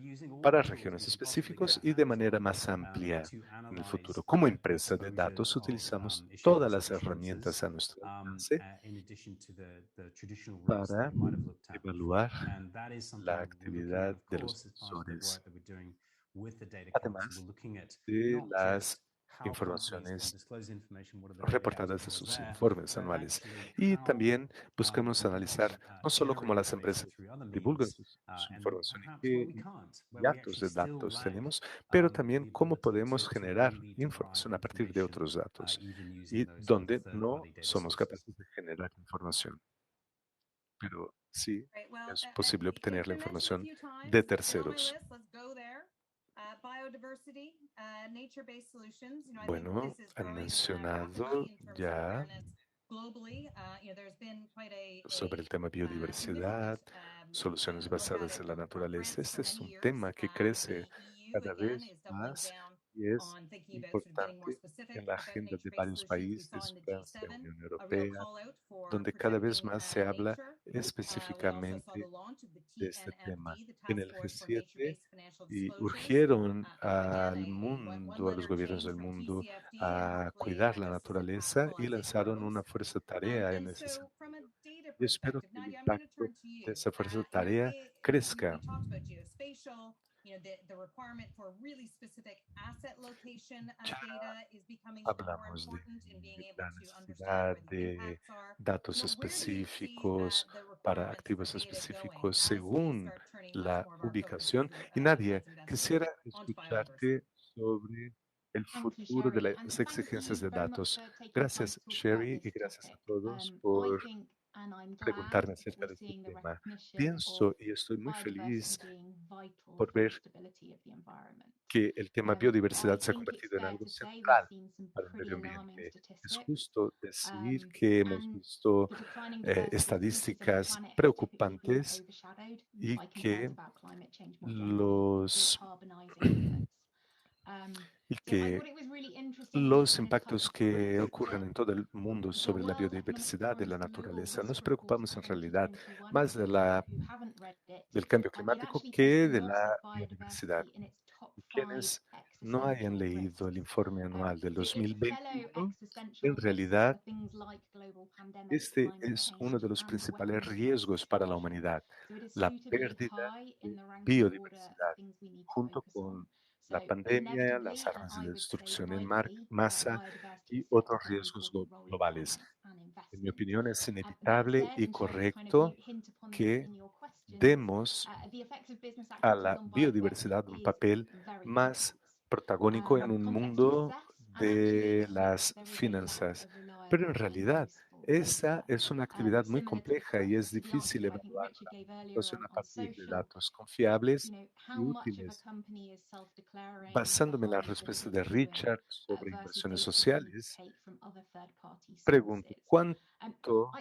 para regiones específicas y de manera más amplia en el futuro. Como empresa de datos utilizamos todas las herramientas a nuestro alcance para evaluar la actividad de los sensores, además de las informaciones reportadas de sus informes anuales. Y también buscamos analizar no solo cómo las empresas divulgan su información y qué datos de datos tenemos, pero también cómo podemos generar información a partir de otros datos y donde no somos capaces de generar información. Pero sí es posible obtener la información de terceros. Bueno, han mencionado ya sobre el tema biodiversidad, soluciones basadas en la naturaleza. Este es un tema que crece cada vez más y es importante en la agenda de varios países, Francia, Unión Europea, donde cada vez más se habla específicamente de este tema. En el G7 y urgieron al mundo, a los gobiernos del mundo, a cuidar la naturaleza y lanzaron una fuerza tarea en ese sentido. Y espero que el impacto de esa fuerza tarea crezca. Ya hablamos de la necesidad de datos específicos para activos específicos según la ubicación. Y Nadia, quisiera escucharte sobre el futuro de las exigencias de datos. Gracias, Sherry, y gracias a todos por preguntarme acerca de este tema. Pienso y estoy muy feliz por ver que el tema biodiversidad se ha convertido en algo central para el medio ambiente. Es justo decir que hemos visto estadísticas preocupantes y que los los impactos que ocurren en todo el mundo sobre la biodiversidad de la naturaleza. Nos preocupamos en realidad más del cambio climático que de la biodiversidad. Quienes no hayan leído el informe anual del 2021, en realidad este es uno de los principales riesgos para la humanidad, la pérdida de biodiversidad, junto con la pandemia, las armas de destrucción en masa y otros riesgos globales. En mi opinión, es inevitable y correcto que demos a la biodiversidad un papel más protagónico en un mundo de las finanzas. Pero en realidad, esa es una actividad muy compleja y es difícil evaluar la situación a partir de datos confiables y útiles. Basándome en la respuesta de Richard sobre inversiones sociales, pregunto, ¿cuánto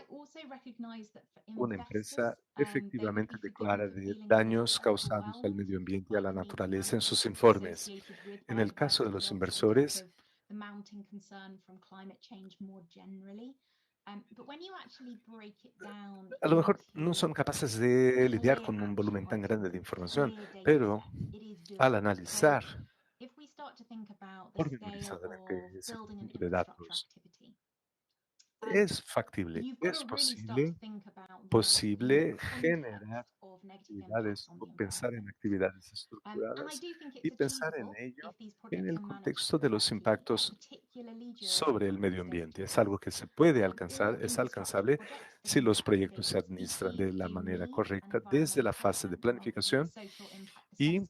una empresa efectivamente declara de daños causados al medio ambiente y a la naturaleza en sus informes? En el caso de los inversores, a lo mejor no son capaces de lidiar con un volumen tan grande de información, pero al analizar pormenorizadamente ese conjunto de datos, es factible, es posible generar actividades o pensar en actividades estructuradas y pensar en ello en el contexto de los impactos sobre el medio ambiente. Es algo que se puede alcanzar, es alcanzable si los proyectos se administran de la manera correcta desde la fase de planificación y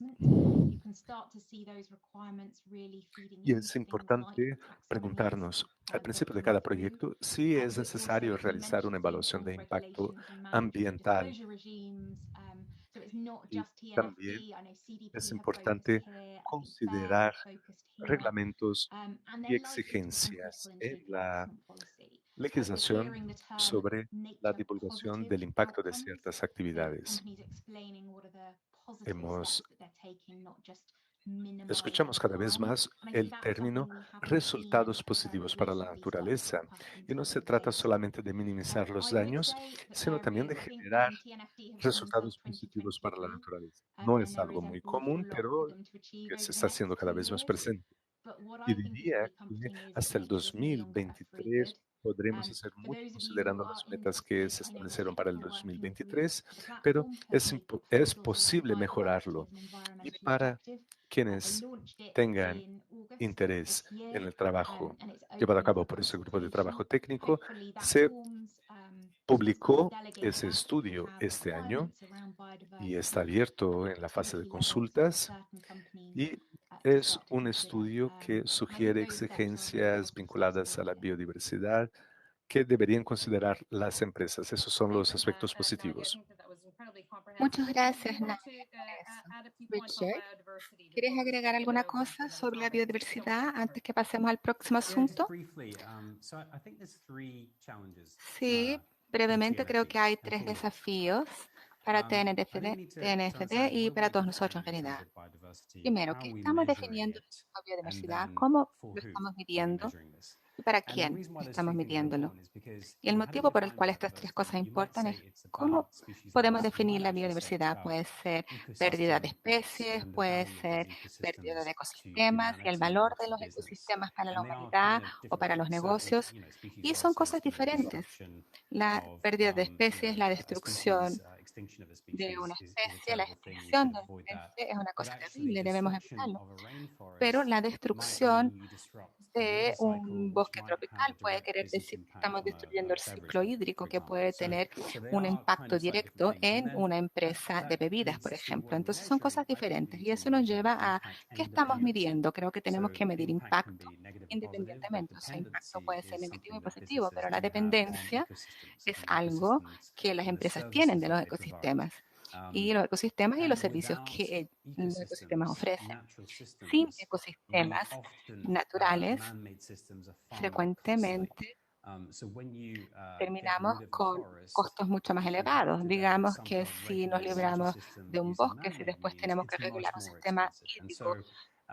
es importante preguntarnos al principio de cada proyecto si es necesario realizar una evaluación de impacto ambiental. Y también es importante considerar reglamentos y exigencias en la legislación sobre la divulgación del impacto de ciertas actividades. Escuchamos cada vez más el término resultados positivos para la naturaleza. Y no se trata solamente de minimizar los daños, sino también de generar resultados positivos para la naturaleza. No es algo muy común, pero que se está haciendo cada vez más presente. Y diría que hasta el 2023 podremos hacer mucho considerando las metas que se establecieron para el 2023, pero es posible mejorarlo. Y para quienes tengan interés en el trabajo llevado a cabo por ese grupo de trabajo técnico, se publicó ese estudio este año y está abierto en la fase de consultas y es un estudio que sugiere exigencias vinculadas a la biodiversidad que deberían considerar las empresas. Esos son los aspectos positivos. Muchas gracias, Nadia. Richard, ¿quieres agregar alguna cosa sobre la biodiversidad antes que pasemos al próximo asunto? Sí, brevemente creo que hay 3 desafíos para TNFD y para todos nosotros en realidad. Primero, ¿qué estamos definiendo la biodiversidad? ¿Cómo lo estamos midiendo? ¿Y para quién estamos midiéndolo? Y el motivo por el cual estas 3 cosas importan es cómo podemos definir la biodiversidad. Puede ser pérdida de especies, puede ser pérdida de ecosistemas y el valor de los ecosistemas para la humanidad o para los negocios. Y son cosas diferentes. La pérdida de especies, la destrucción de una especie, la extinción de una especie es una cosa terrible, debemos evitarlo. Pero la destrucción de un bosque tropical puede querer decir que estamos destruyendo el ciclo hídrico, que puede tener un impacto directo en una empresa de bebidas, por ejemplo. Entonces son cosas diferentes y eso nos lleva a qué estamos midiendo. Creo que tenemos que medir impacto independientemente. O sea, impacto puede ser negativo y positivo, pero la dependencia es algo que las empresas tienen de los ecosistemas y los ecosistemas y los servicios que los ecosistemas ofrecen. Sin ecosistemas naturales, frecuentemente terminamos con costos mucho más elevados. Digamos que si nos libramos de un bosque, si después tenemos que regular un sistema hídrico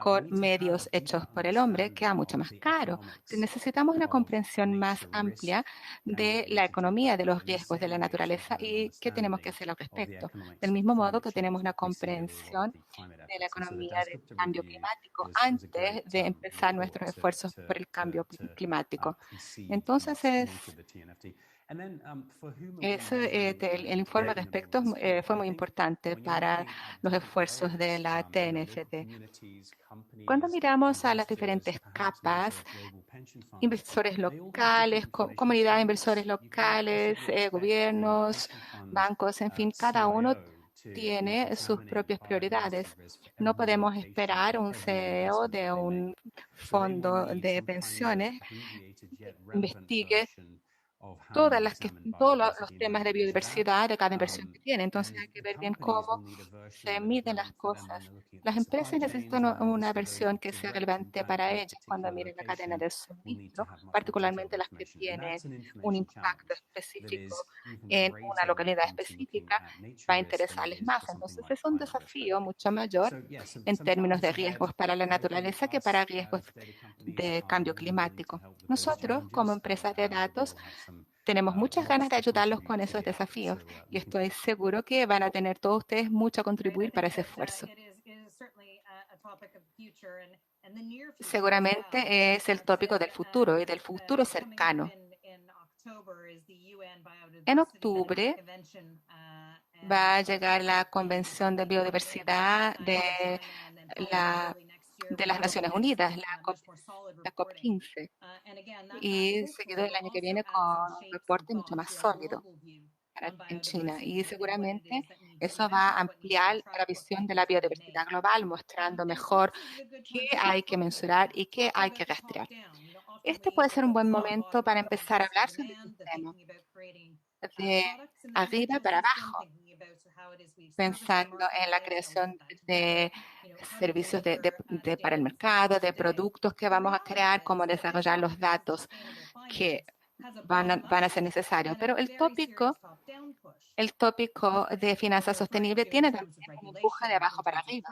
con medios hechos por el hombre, queda mucho más caro. Necesitamos una comprensión más amplia de la economía, de los riesgos de la naturaleza y qué tenemos que hacer al respecto. Del mismo modo que tenemos una comprensión de la economía del cambio climático antes de empezar nuestros esfuerzos por el cambio climático. Entonces, el informe al respecto fue muy importante para los esfuerzos de la TNFD. Cuando miramos a las diferentes capas, inversores locales, comunidad de inversores locales, gobiernos, bancos, en fin, cada uno tiene sus propias prioridades. No podemos esperar un CEO de un fondo de pensiones que investigue todos los temas de biodiversidad de cada inversión que tiene. Entonces hay que ver bien cómo se miden las cosas. Las empresas necesitan una versión que sea relevante para ellas cuando miren la cadena de suministro, particularmente las que tienen un impacto específico en una localidad específica, va a interesarles más. Entonces es un desafío mucho mayor en términos de riesgos para la naturaleza que para riesgos de cambio climático. Nosotros, como empresas de datos, tenemos muchas ganas de ayudarlos con esos desafíos y estoy seguro que van a tener todos ustedes mucho a contribuir para ese esfuerzo. Seguramente es el tópico del futuro y del futuro cercano. En octubre va a llegar la Convención de Biodiversidad de las Naciones Unidas, la COP15, y seguido el año que viene con un reporte mucho más sólido en China. Y seguramente eso va a ampliar la visión de la biodiversidad global, mostrando mejor qué hay que mensurar y qué hay que rastrear. Este puede ser un buen momento para empezar a hablar sobre el sistema de arriba para abajo, pensando en la creación de servicios para el mercado, de productos que vamos a crear, cómo desarrollar los datos que van a ser necesarios. Pero el tópico de finanzas sostenibles tiene también un empuje de abajo para arriba,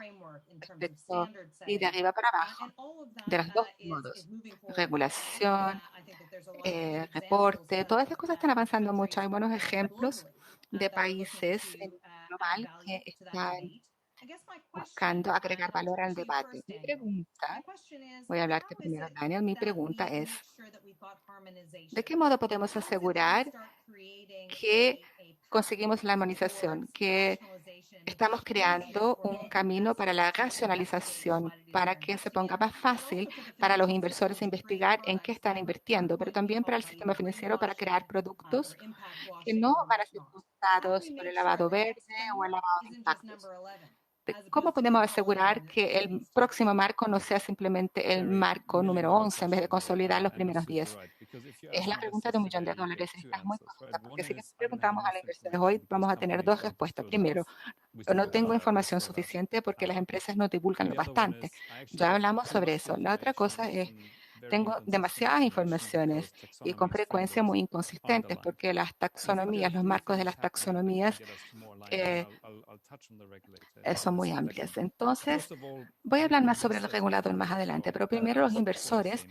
y de arriba para abajo, de los dos modos. Regulación, reporte, todas estas cosas están avanzando mucho. Hay buenos ejemplos de países global que están buscando agregar valor al debate. Mi pregunta, voy a hablarte primero, Daniel, mi pregunta es, ¿de qué modo podemos asegurar que conseguimos la armonización, que estamos creando un camino para la racionalización, para que se ponga más fácil para los inversores investigar en qué están invirtiendo, pero también para el sistema financiero para crear productos que no van a ser costados por el lavado verde o el lavado de impactos? ¿Cómo podemos asegurar que el próximo marco no sea simplemente el marco número 11 en vez de consolidar los primeros 10? Es la pregunta de $1 millón. Estás muy correcta, porque si les preguntamos a las inversiones hoy, vamos a tener dos respuestas. Primero, no tengo información suficiente porque las empresas no divulgan lo bastante. Ya hablamos sobre eso. La otra cosa es, tengo demasiadas informaciones y con frecuencia muy inconsistentes porque las taxonomías, los marcos de las taxonomías son muy amplias. Entonces, voy a hablar más sobre el regulador más adelante, pero primero los inversores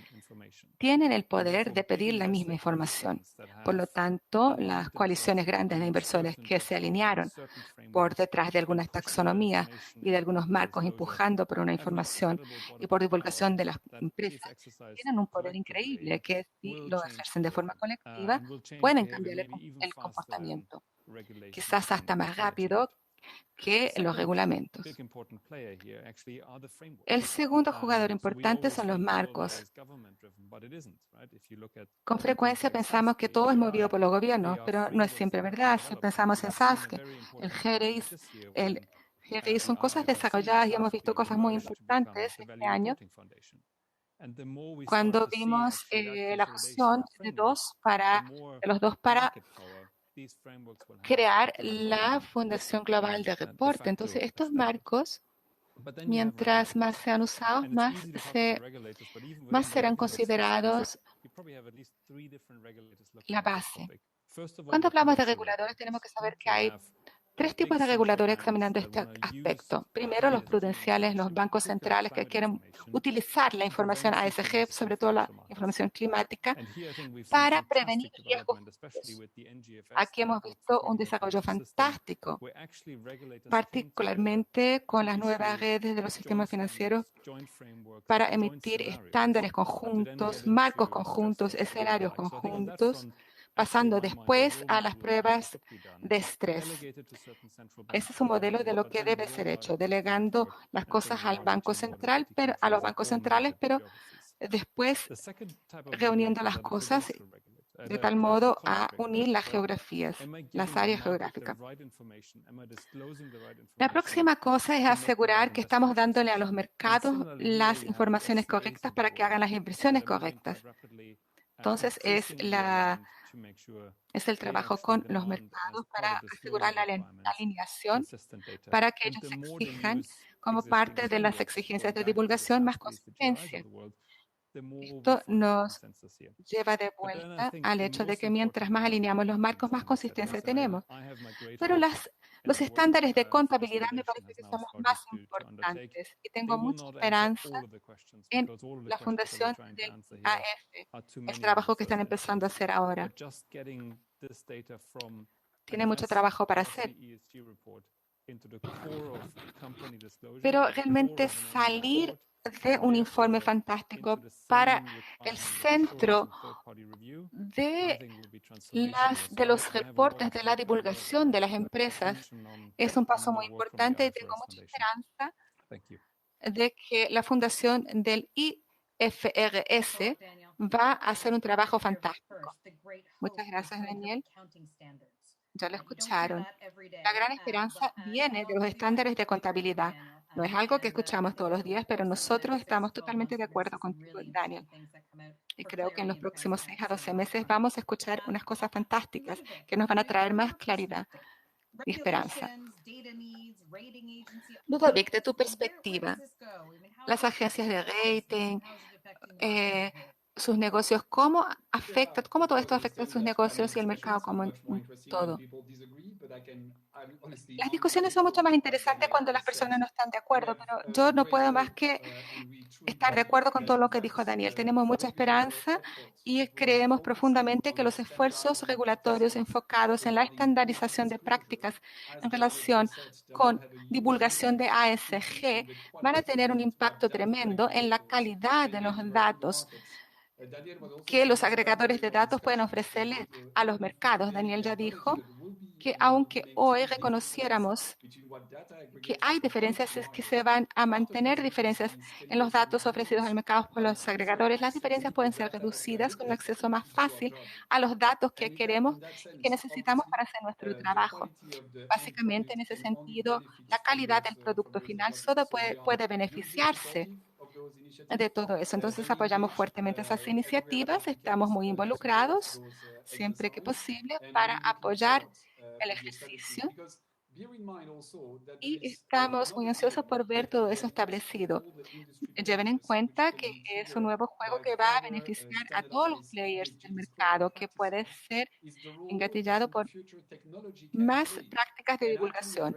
tienen el poder de pedir la misma información. Por lo tanto, las coaliciones grandes de inversores que se alinearon por detrás de algunas taxonomías y de algunos marcos empujando por una información y por divulgación de las empresas, tienen un poder increíble que si lo ejercen de forma colectiva, pueden cambiar el comportamiento. quizás hasta más rápido que los regulamentos. El segundo jugador importante son los marcos. Con frecuencia pensamos que todo es movido por los gobiernos, pero no es siempre verdad. Si pensamos en SASC, el GRI son cosas desarrolladas y hemos visto cosas muy importantes este año cuando vimos la fusión de los dos para crear la Fundación Global de Reporte. Entonces, estos marcos, mientras más sean usados, más serán considerados la base. Cuando hablamos de reguladores, tenemos que saber que hay tres tipos de reguladores examinando este aspecto. Primero, los prudenciales, los bancos centrales que quieren utilizar la información ASG, sobre todo la información climática, para prevenir riesgos futuros. Aquí hemos visto un desarrollo fantástico, particularmente con las nuevas redes de los sistemas financieros para emitir estándares conjuntos, marcos conjuntos, escenarios conjuntos, pasando después a las pruebas de estrés. Ese es un modelo de lo que debe ser hecho, delegando las cosas al Banco Central, a los bancos centrales, pero después reuniendo las cosas de tal modo a unir las geografías, las áreas geográficas. La próxima cosa es asegurar que estamos dándole a los mercados las informaciones correctas para que hagan las inversiones correctas. Entonces, es el trabajo con los mercados para asegurar la alineación para que ellos exijan, como parte de las exigencias de divulgación, más consistencia. Esto nos lleva de vuelta al hecho de que mientras más alineamos los marcos, más consistencia tenemos. Pero los estándares de contabilidad me parece que son los más importantes y tengo mucha esperanza en la fundación del AF, el trabajo que están empezando a hacer ahora. Tiene mucho trabajo para hacer. Pero realmente salir de un informe fantástico para el centro de los reportes de la divulgación de las empresas es un paso muy importante y tengo mucha esperanza de que la fundación del IFRS va a hacer un trabajo fantástico. Muchas gracias, Daniel. Ya lo escucharon. La gran esperanza viene de los estándares de contabilidad. No es algo que escuchamos todos los días, pero nosotros estamos totalmente de acuerdo contigo, Daniel. Y creo que en los próximos 6 a 12 meses vamos a escuchar unas cosas fantásticas que nos van a traer más claridad y esperanza. Ludovic, de tu perspectiva, las agencias de rating, sus negocios, ¿cómo todo esto afecta a sus negocios y el mercado como un todo? Las discusiones son mucho más interesantes cuando las personas no están de acuerdo, pero yo no puedo más que estar de acuerdo con todo lo que dijo Daniel. Tenemos mucha esperanza y creemos profundamente que los esfuerzos regulatorios enfocados en la estandarización de prácticas en relación con divulgación de ASG van a tener un impacto tremendo en la calidad de los datos que los agregadores de datos pueden ofrecerle a los mercados. Daniel ya dijo que aunque hoy reconociéramos que hay diferencias, es que se van a mantener diferencias en los datos ofrecidos al mercado por los agregadores. Las diferencias pueden ser reducidas con un acceso más fácil a los datos que queremos y que necesitamos para hacer nuestro trabajo. Básicamente, en ese sentido, la calidad del producto final solo puede beneficiarse de todo eso. Entonces, apoyamos fuertemente esas iniciativas. Estamos muy involucrados siempre que posible para apoyar el ejercicio y estamos muy ansiosos por ver todo eso establecido. Lleven en cuenta que es un nuevo juego que va a beneficiar a todos los players del mercado, que puede ser engatillado por más prácticas de divulgación.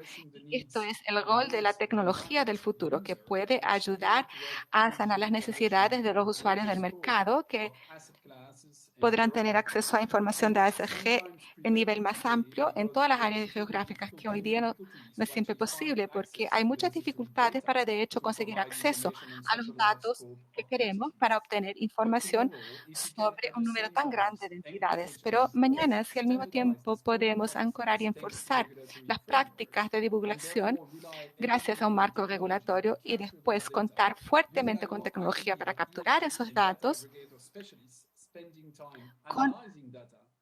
Y esto es el rol de la tecnología del futuro, que puede ayudar a sanar las necesidades de los usuarios del mercado, que podrán tener acceso a información de ASG en nivel más amplio en todas las áreas geográficas, que hoy día no es siempre posible, porque hay muchas dificultades para, de hecho, conseguir acceso a los datos que queremos para obtener información sobre un número tan grande de entidades. Pero mañana, si al mismo tiempo podemos ancorar y enforzar las prácticas de divulgación gracias a un marco regulatorio y después contar fuertemente con tecnología para capturar esos datos, con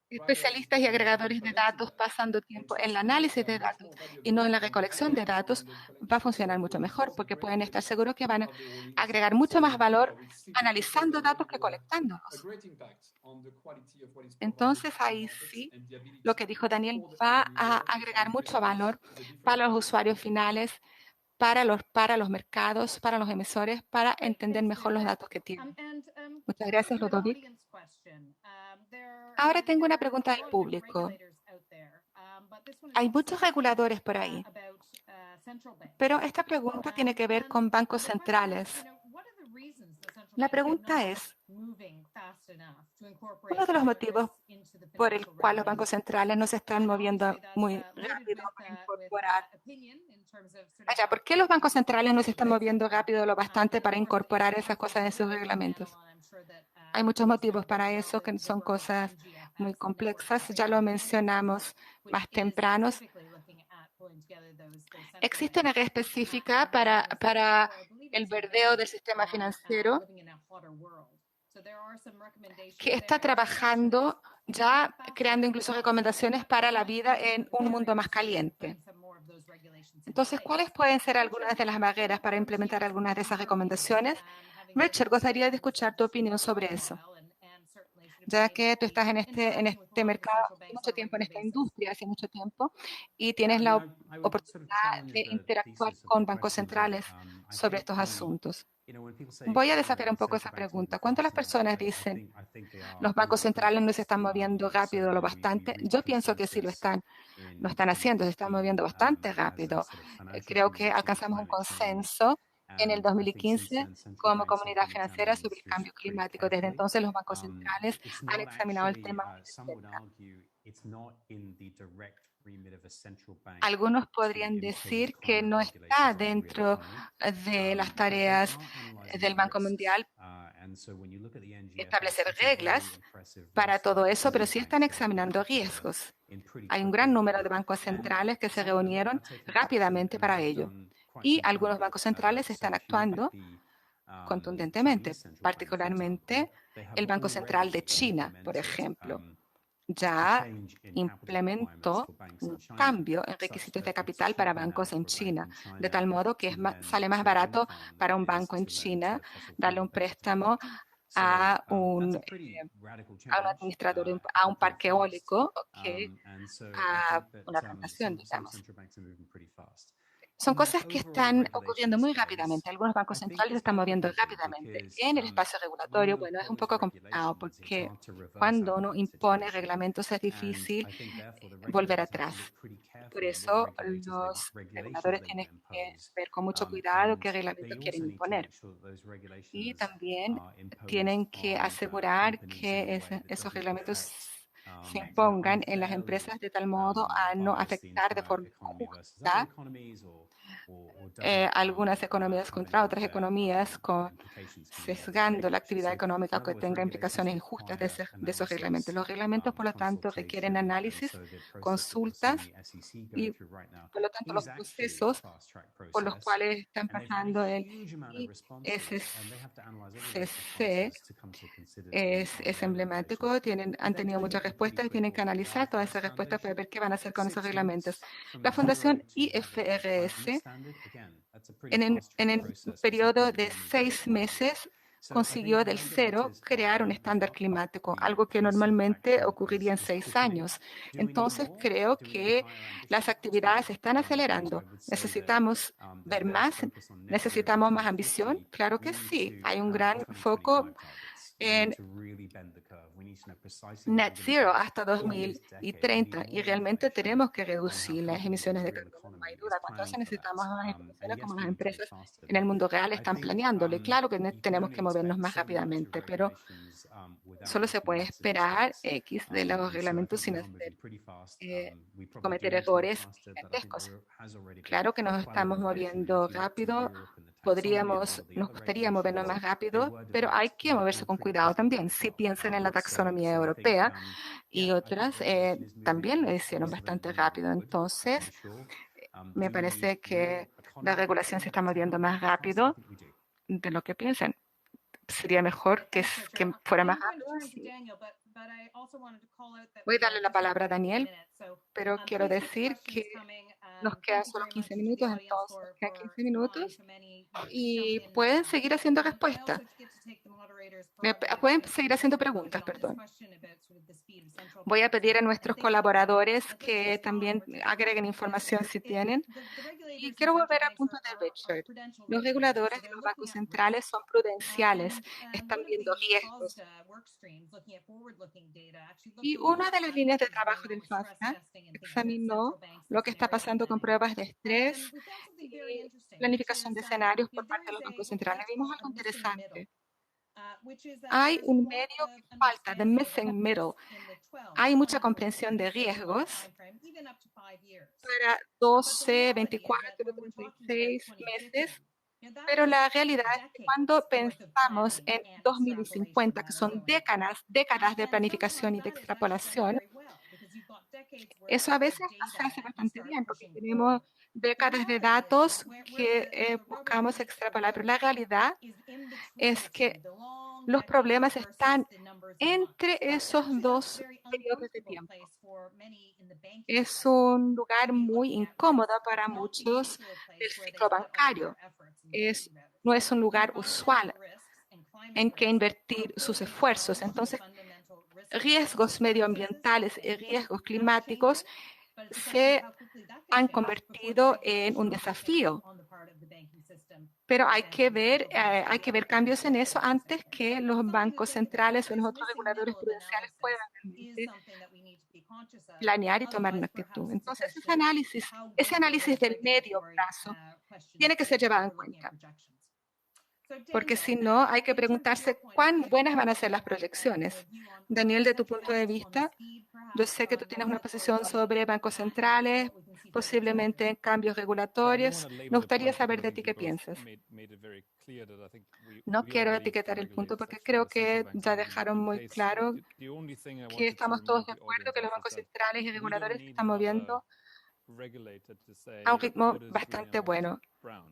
especialistas y agregadores de datos pasando tiempo en el análisis de datos y no en la recolección de datos, va a funcionar mucho mejor, porque pueden estar seguros que van a agregar mucho más valor analizando datos que colectándolos. Entonces, ahí sí, lo que dijo Daniel va a agregar mucho valor para los usuarios finales, para los mercados, para los emisores, para entender mejor los datos que tienen. Muchas gracias, Ludovic. Ahora tengo una pregunta del público. Hay muchos reguladores por ahí, pero esta pregunta tiene que ver con bancos centrales. La pregunta es, uno de los motivos por el cual los bancos centrales no se están moviendo muy rápido para incorporar. ¿Por qué los bancos centrales no se están moviendo rápido lo bastante para incorporar esas cosas en sus reglamentos? Hay muchos motivos para eso, que son cosas muy complexas. Ya lo mencionamos más temprano. Existe una red específica para el verdeo del sistema financiero que está trabajando ya creando incluso recomendaciones para la vida en un mundo más caliente. Entonces, ¿cuáles pueden ser algunas de las barreras para implementar algunas de esas recomendaciones? Richard, gostaría de escuchar tu opinión sobre eso, ya que tú estás en este mercado hace mucho tiempo, en esta industria hace mucho tiempo, y tienes la oportunidad de interactuar con bancos centrales sobre estos asuntos. Voy a desafiar un poco esa pregunta. ¿Cuántas las personas dicen los bancos centrales no se están moviendo rápido lo bastante? Yo pienso que sí lo están haciendo, se están moviendo bastante rápido. Creo que alcanzamos un consenso en el 2015 como comunidad financiera sobre el cambio climático. Desde entonces los bancos centrales han examinado el tema muy de cerca. Algunos podrían decir que no está dentro de las tareas del Banco Mundial establecer reglas para todo eso, pero sí están examinando riesgos. Hay un gran número de bancos centrales que se reunieron rápidamente para ello. Y algunos bancos centrales están actuando contundentemente, particularmente el Banco Central de China, por ejemplo. Ya implementó un cambio en requisitos de capital para bancos en China, de tal modo que sale más barato para un banco en China darle un préstamo a un administrador, a un parque eólico que a una plantación, digamos. Son cosas que están ocurriendo muy rápidamente. Algunos bancos centrales se están moviendo rápidamente. En el espacio regulatorio, bueno, es un poco complicado porque cuando uno impone reglamentos es difícil volver atrás. Por eso los reguladores tienen que ver con mucho cuidado qué reglamentos quieren imponer. Y también tienen que asegurar que esos reglamentos se impongan en las empresas de tal modo a no afectar de forma justa algunas economías contra otras economías, sesgando la actividad económica que tenga implicaciones injustas de esos reglamentos. Los reglamentos, por lo tanto, requieren análisis, consultas y, por lo tanto, los procesos por los cuales están pasando el ISCC es emblemático. Han tenido muchas respuestas y tienen que analizar todas esas respuestas para ver qué van a hacer con esos reglamentos. La Fundación IFRS, en el periodo de 6 meses, consiguió del cero crear un estándar climático, algo que normalmente ocurriría en 6 años. Entonces, creo que las actividades se están acelerando. ¿Necesitamos ver más? ¿Necesitamos más ambición? Claro que sí. Hay un gran foco en net zero hasta 2030 y realmente tenemos que reducir las emisiones de carbono, no hay duda. Cuando eso necesitamos más informaciones como las empresas en el mundo real están planeándolo. Y claro que tenemos que movernos más rápidamente, pero solo se puede esperar X de los reglamentos sin hacer, cometer errores gigantescos. Claro que nos estamos moviendo rápido, nos gustaría movernos más rápido, pero hay que moverse con cuidado también. Si piensan en la taxonomía europea y otras, también lo hicieron bastante rápido. Entonces, me parece que la regulación se está moviendo más rápido de lo que piensan. Sería mejor que fuera más rápido. Sí. Voy a darle la palabra a Daniel, pero quiero decir que nos quedan solo 15 minutos, entonces nos quedan 15 minutos y pueden seguir haciendo respuestas. Pueden seguir haciendo preguntas, perdón. Voy a pedir a nuestros colaboradores que también agreguen información si tienen. Y quiero volver al punto de Richard. Los reguladores de los bancos centrales son prudenciales, están viendo riesgos. Y una de las líneas de trabajo del FAFSA examinó lo que está pasando con pruebas de estrés y planificación de escenarios por parte de los bancos centrales. Vimos algo interesante. Hay un medio que falta, the missing middle. Hay mucha comprensión de riesgos para 12, 24, 36 meses, pero la realidad es que cuando pensamos en 2050, que son décadas de planificación y de extrapolación, eso a veces se hace bastante bien porque tenemos décadas de datos que buscamos extrapolar, pero la realidad es que los problemas están entre esos dos periodos de tiempo. Es un lugar muy incómodo para muchos del ciclo bancario. No es un lugar usual en que invertir sus esfuerzos. Entonces, riesgos medioambientales y riesgos climáticos se han convertido en un desafío. Pero hay que ver cambios en eso antes que los bancos centrales o los otros reguladores prudenciales puedan realmente planear y tomar una actitud. Entonces, ese análisis del medio plazo tiene que ser llevado en cuenta. Porque si no, hay que preguntarse cuán buenas van a ser las proyecciones. Daniel, de tu punto de vista, yo sé que tú tienes una posición sobre bancos centrales, posiblemente cambios regulatorios. Me gustaría saber de ti qué piensas. No quiero etiquetar el punto porque creo que ya dejaron muy claro que estamos todos de acuerdo que los bancos centrales y reguladores se están moviendo a un ritmo bastante bueno.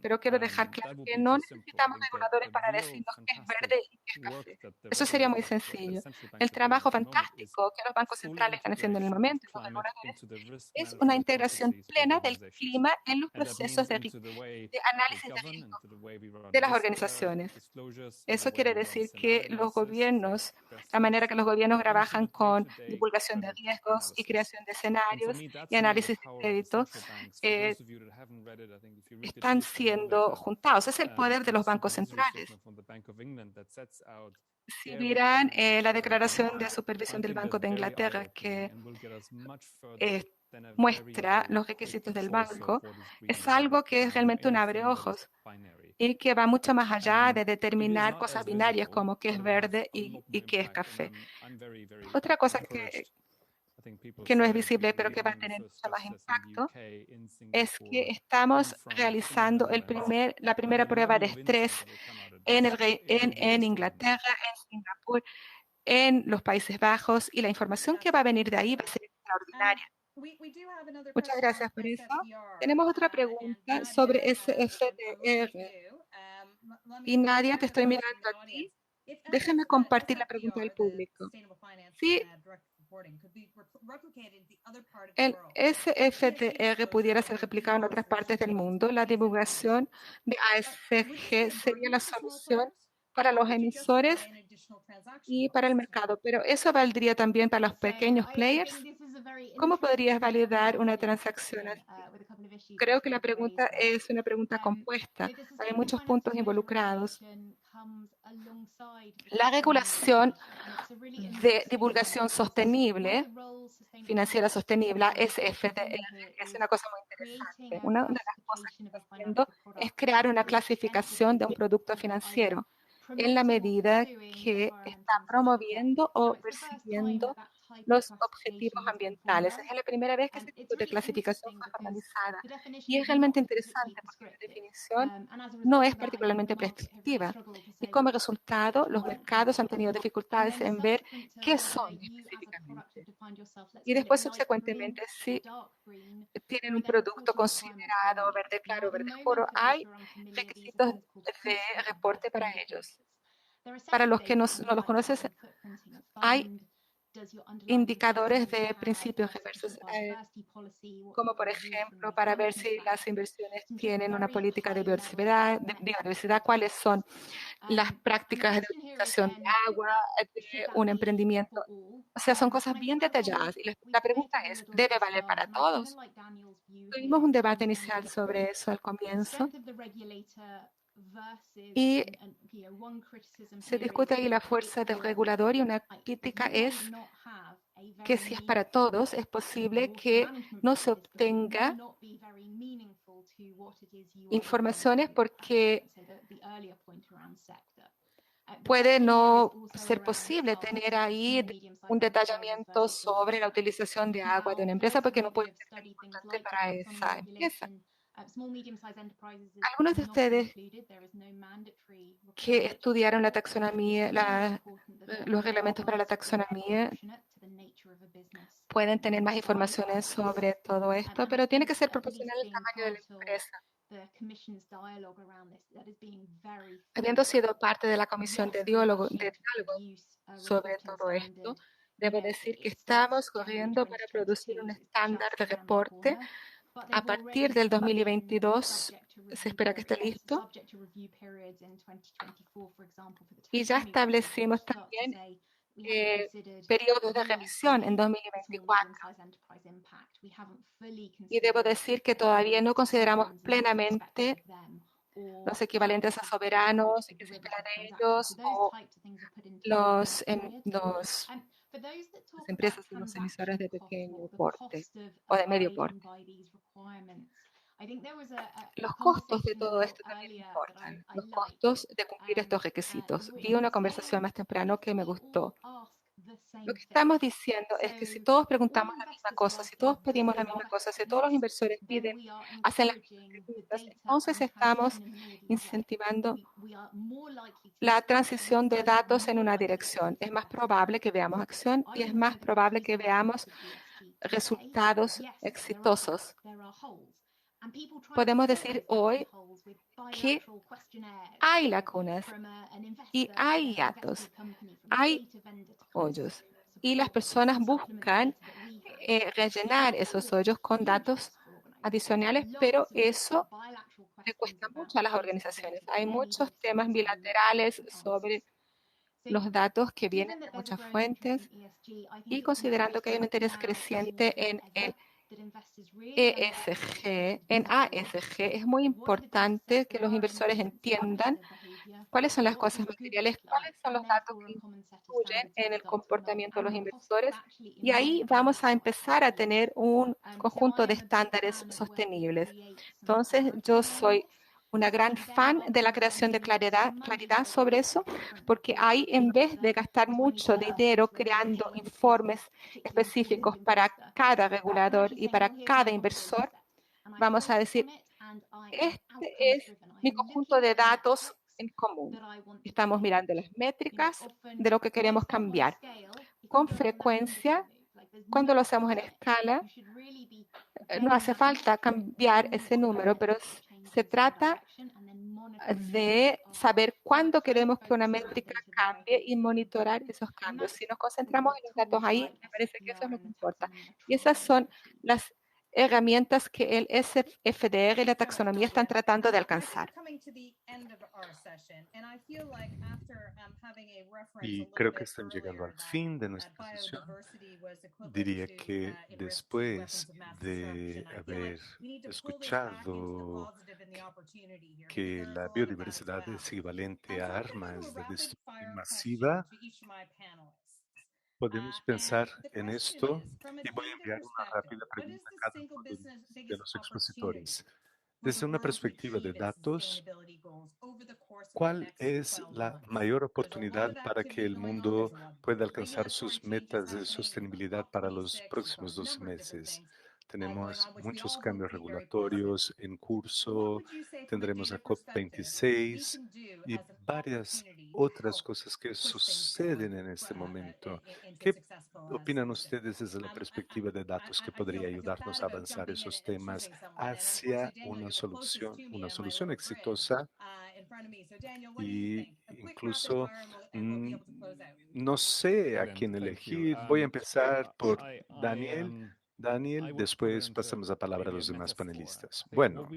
Pero quiero dejar claro que no necesitamos reguladores para decirnos qué es verde y qué es café. Eso sería muy sencillo. El trabajo fantástico que los bancos centrales están haciendo en el momento, los reguladores, es una integración plena del clima en los procesos de análisis de riesgo de las organizaciones. Eso quiere decir que los gobiernos, la manera que los gobiernos trabajan con divulgación de riesgos y creación de escenarios y análisis de crédito, están siendo juntados. Es el poder de los bancos centrales. Si miran la declaración de supervisión del Banco de Inglaterra que muestra los requisitos del banco, es algo que es realmente un abreojos y que va mucho más allá de determinar cosas binarias como qué es verde y qué es café. Otra cosa que no es visible, pero que va a tener mucho más impacto, es que estamos realizando la primera prueba de estrés en Inglaterra, en Singapur, en los Países Bajos, y la información que va a venir de ahí va a ser extraordinaria. Muchas gracias por eso. Tenemos otra pregunta sobre SFDR. Y Nadia, te estoy mirando a ti. Déjame compartir la pregunta del público. Sí. El SFDR pudiera ser replicado en otras partes del mundo. La divulgación de ASG sería la solución para los emisores y para el mercado, pero ¿eso valdría también para los pequeños players? ¿Cómo podrías validar una transacción así? Creo que la pregunta es una pregunta compuesta. Hay muchos puntos involucrados. La regulación de divulgación sostenible, financiera sostenible, SFDR, es una cosa muy interesante. Una de las cosas que está haciendo es crear una clasificación de un producto financiero en la medida que está promoviendo o persiguiendo los objetivos ambientales. Es la primera vez que este tipo de clasificación fue formalizada y es realmente interesante porque la definición no es particularmente prescriptiva y como resultado los mercados han tenido dificultades en ver qué son específicamente. Y después, subsecuentemente, si tienen un producto considerado verde claro, verde oscuro, hay requisitos de reporte para ellos. Para los que no los conocen, hay indicadores de principios reversos, como por ejemplo para ver si las inversiones tienen una política de biodiversidad, cuáles son las prácticas de utilización de agua, de un emprendimiento. O sea, son cosas bien detalladas. Y la pregunta es, ¿debe valer para todos? Tuvimos un debate inicial sobre eso al comienzo. Y se discute ahí la fuerza del regulador y una crítica es que si es para todos, es posible que no se obtenga informaciones porque puede no ser posible tener ahí un detallamiento sobre la utilización de agua de una empresa porque no puede ser tan importante para esa empresa. Algunos de ustedes que estudiaron la taxonomía, los reglamentos para la taxonomía, pueden tener más informaciones sobre todo esto, pero tiene que ser proporcional al tamaño de la empresa. Habiendo sido parte de la comisión de diálogo sobre todo esto, debo decir que estamos corriendo para producir un estándar de reporte. A partir del 2022 se espera que esté listo. Y ya establecimos también periodos de revisión en 2024. Y debo decir que todavía no consideramos plenamente los equivalentes a soberanos y que se espera de ellos o las empresas y los emisores de pequeño porte o de medio porte. Los costos de todo esto también importan, los costos de cumplir estos requisitos. Vi una conversación más temprano que me gustó. Lo que estamos diciendo es que si todos preguntamos la misma cosa, si todos pedimos la misma cosa, si todos los inversores hacen las mismas preguntas, entonces estamos incentivando la transición de datos en una dirección. Es más probable que veamos acción y es más probable que veamos resultados exitosos. Podemos decir hoy que hay lagunas y hay hiatos, hay hoyos y las personas buscan rellenar esos hoyos con datos adicionales, pero eso le cuesta mucho a las organizaciones. Hay muchos temas bilaterales sobre los datos que vienen de muchas fuentes y considerando que hay un interés creciente en el ESG, en ASG, es muy importante que los inversores entiendan cuáles son las cosas materiales, cuáles son los datos que influyen en el comportamiento de los inversores y ahí vamos a empezar a tener un conjunto de estándares sostenibles. Entonces, yo soy una gran fan de la creación de claridad sobre eso, porque ahí en vez de gastar mucho dinero creando informes específicos para cada regulador y para cada inversor, vamos a decir, este es mi conjunto de datos en común. Estamos mirando las métricas de lo que queremos cambiar. Con frecuencia, cuando lo hacemos en escala, no hace falta cambiar ese número, pero se trata de saber cuándo queremos que una métrica cambie y monitorar esos cambios. Si nos concentramos en los datos ahí, me parece que eso es lo que importa. Y esas son las herramientas que el SFDR y la taxonomía están tratando de alcanzar. Y creo que están llegando al fin de nuestra sesión. Diría que después de haber escuchado que la biodiversidad es equivalente a armas de destrucción masiva, podemos pensar en esto y voy a enviar una rápida pregunta a cada uno de los expositores. Desde una perspectiva de datos, ¿cuál es la mayor oportunidad para que el mundo pueda alcanzar sus metas de sostenibilidad para los próximos 12 meses? Tenemos muchos cambios regulatorios en curso, tendremos la COP26 y varias otras cosas que suceden en este momento. ¿Qué opinan ustedes desde la perspectiva de datos que podría ayudarnos a avanzar esos temas hacia una solución exitosa? Y incluso no sé a quién elegir. Voy a empezar por Daniel. Daniel, después pasamos la palabra a los demás panelistas. Bueno,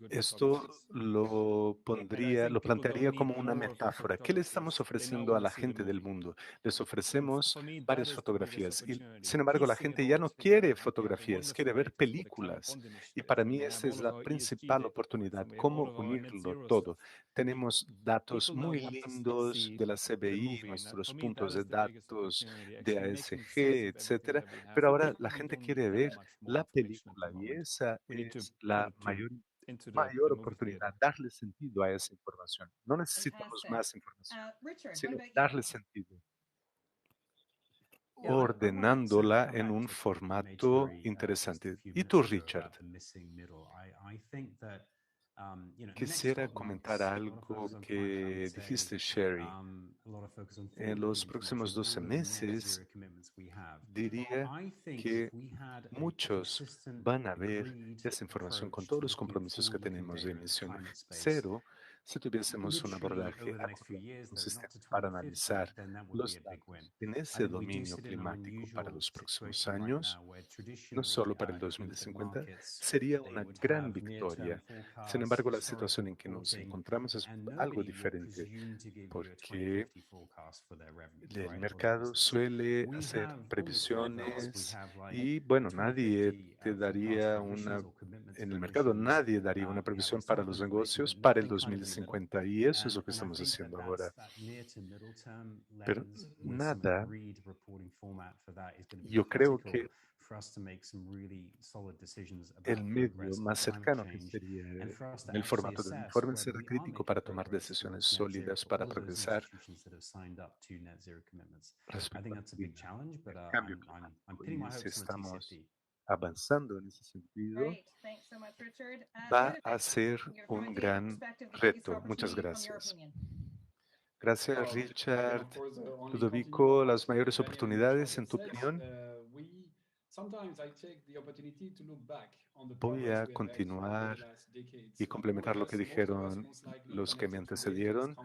esto lo plantearía como una metáfora. ¿Qué le estamos ofreciendo a la gente del mundo? Les ofrecemos varias fotografías y, sin embargo, la gente ya no quiere fotografías, quiere ver películas. Y para mí esa es la principal oportunidad, cómo unirlo todo. Tenemos datos muy lindos de la CBI, nuestros puntos de datos de ASG, etcétera, pero ahora la gente quiere ver la película y esa es la mayor oportunidad, darle sentido a esa información. No necesitamos más información, sino darle sentido, ordenándola en un formato interesante. ¿Y tú, Richard? Quisiera comentar algo que dijiste, Sherry. En los próximos 12 meses, diría que muchos van a ver esa información con todos los compromisos que tenemos de emisión cero si tuviésemos un abordaje consistente para analizar los datos en ese dominio climático para los próximos años, no solo para el 2050, sería una gran victoria. Sin embargo, la situación en que nos encontramos es algo diferente porque el mercado suele hacer previsiones y, bueno, en el mercado nadie daría una previsión para los negocios para el 2050 y eso es lo que estamos haciendo ahora. Pero nada, yo creo que el medio más cercano que sería en el formato del informe será crítico para tomar decisiones sólidas para progresar respecto al cambio climático. Y si estamos avanzando en ese sentido, va a ser un gran reto. Muchas gracias. Gracias, Richard. Ludovico, las mayores oportunidades, en tu opinión. Voy a continuar y complementar lo que dijeron los que me antecedieron.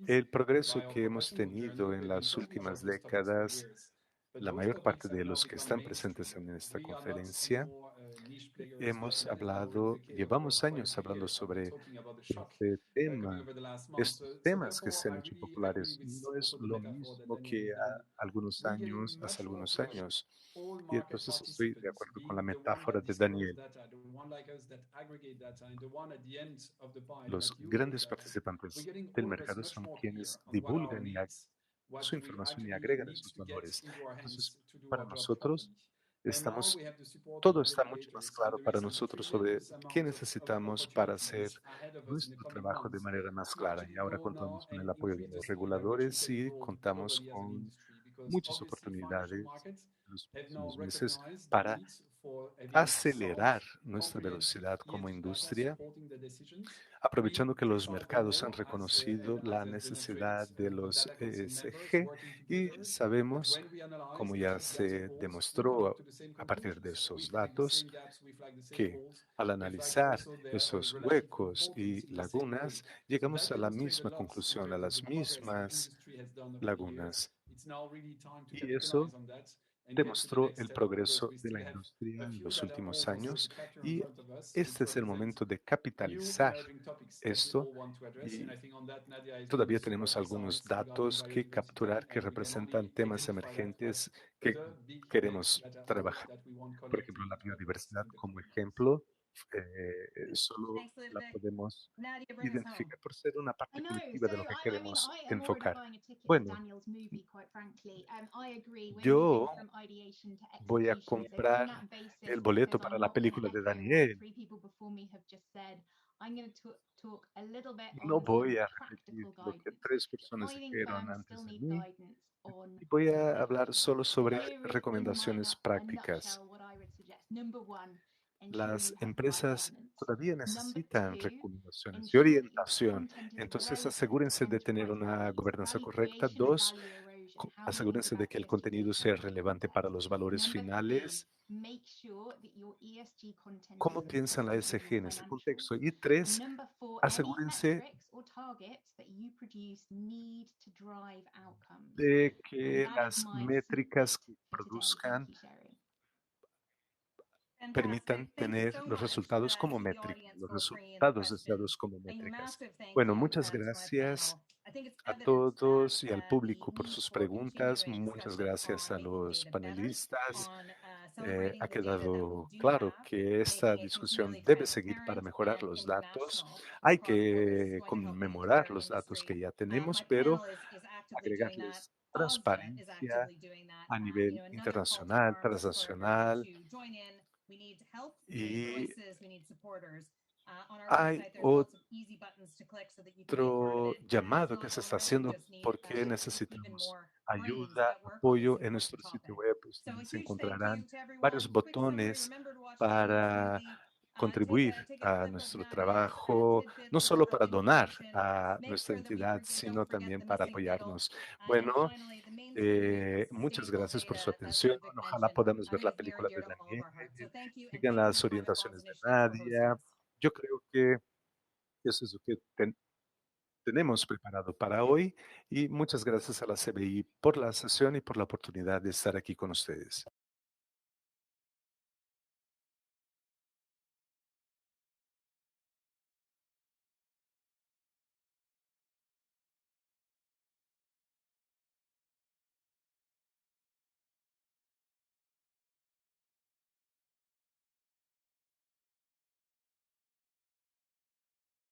El progreso que hemos tenido en las últimas décadas, la mayor parte de los que están presentes en esta conferencia, llevamos años hablando sobre este tema, estos temas que se han hecho populares. No es lo mismo que hace algunos años. Y entonces estoy de acuerdo con la metáfora de Daniel. Los grandes participantes del mercado son quienes divulgan su información y agregan esos valores. Entonces, para nosotros, todo está mucho más claro para nosotros sobre qué necesitamos para hacer nuestro trabajo de manera más clara. Y ahora contamos con el apoyo de los reguladores y contamos con muchas oportunidades en los próximos meses para acelerar nuestra velocidad como industria, aprovechando que los mercados han reconocido la necesidad de los ESG y sabemos, como ya se demostró a partir de esos datos, que al analizar esos huecos y lagunas, llegamos a la misma conclusión, a las mismas lagunas. Y eso demostró el progreso de la industria en los últimos años y este es el momento de capitalizar esto y todavía tenemos algunos datos que capturar que representan temas emergentes que queremos trabajar. Por ejemplo, la biodiversidad como ejemplo, solo Thanks, la Elizabeth. podemos Nadia, bring us home. identificar por ser una parte I know. colectiva So de lo que I mean, queremos I am already enfocar. buying a ticket for Bueno, Daniel's movie, quite frankly. I agree. We're yo moving from ideation to voy a execution. So on comprar that basis, el boleto because para I'm la not going to película de echo what Daniel. 3 people before me have just said, I'm going to talk a little bit No on some voy a repetir practical lo que guidance. 3 personas Mining dijeron firms antes still de need mí guidance on y voy a safety. hablar solo So sobre here is, in my recomendaciones prácticas. nutshell, what I would suggest. Number one, ensure Las you have the right empresas governance. todavía Number necesitan two, recomendaciones y ensure that your orientación. content is Entonces, relevant asegúrense to de tener enterprise una values, gobernanza value correcta. creation and 2, value erosion. How many asegúrense de about que el ESG contenido sea approach in relevante para context? los valores Number three, finales. make sure that your ESG content ¿Cómo is piensan la consistent with ESG your en ese financials. contexto? Y And 3, number four, any asegúrense metrics or targets that you produce need to drive outcomes. de And que that is las my métricas snippet que for today. Thank produzcan you, Sherry. permitan Fantastic. Thank you tener so los much resultados to como the métricas, audience los for turning in the resultados question. deseados como A métricas. massive thank Bueno, you muchas to my gracias panel. I think it's a evident todos y that al the público por need sus for preguntas. continuing Muchas discussion gracias a on making los data better, panelistas. on Ha celebrating the data that we quedado do claro have, que esta making it discusión really debe seguir para transparent mejorar and los datos. international Hay across borders. This is que going to help the conmemorar entire los datos que industry. ya tenemos, My pero panel is actively doing that. agregarles OSJET is transparencia actively doing that. a nivel Another call to internacional, arms for everyone transnacional to join in. We need help, we need y voices, we need supporters. On our hay website, there's lots of easy buttons to click so that you can be part of otro it. If llamado not que se está already, we haciendo just need porque even necesitamos more brains ayuda, at work on this apoyo en important nuestro sitio topic. web. So a Ustedes huge thank encontrarán you to everyone. varios Quick summary, botones remember to watch Daniel para smoothly. contribuir Take a a clip of nuestro Nadia's trabajo, tidbits no solo of para donar information. a Make nuestra sure that we entidad, don't sino forget también the para missing middle. apoyarnos. And Bueno, finally, the mainstream need of muchas stable gracias por su data, as atención. Ludwig Ojalá mentioned, podamos ver la is near and película dear de to all of Daniel. our hearts. So thank you, and Sigan thank you las to Private Labs orientaciones de Initiative for hosting Nadia. us. Yo creo que eso es lo que tenemos preparado para hoy y muchas gracias a la CBI por la sesión y por la oportunidad de estar aquí con ustedes.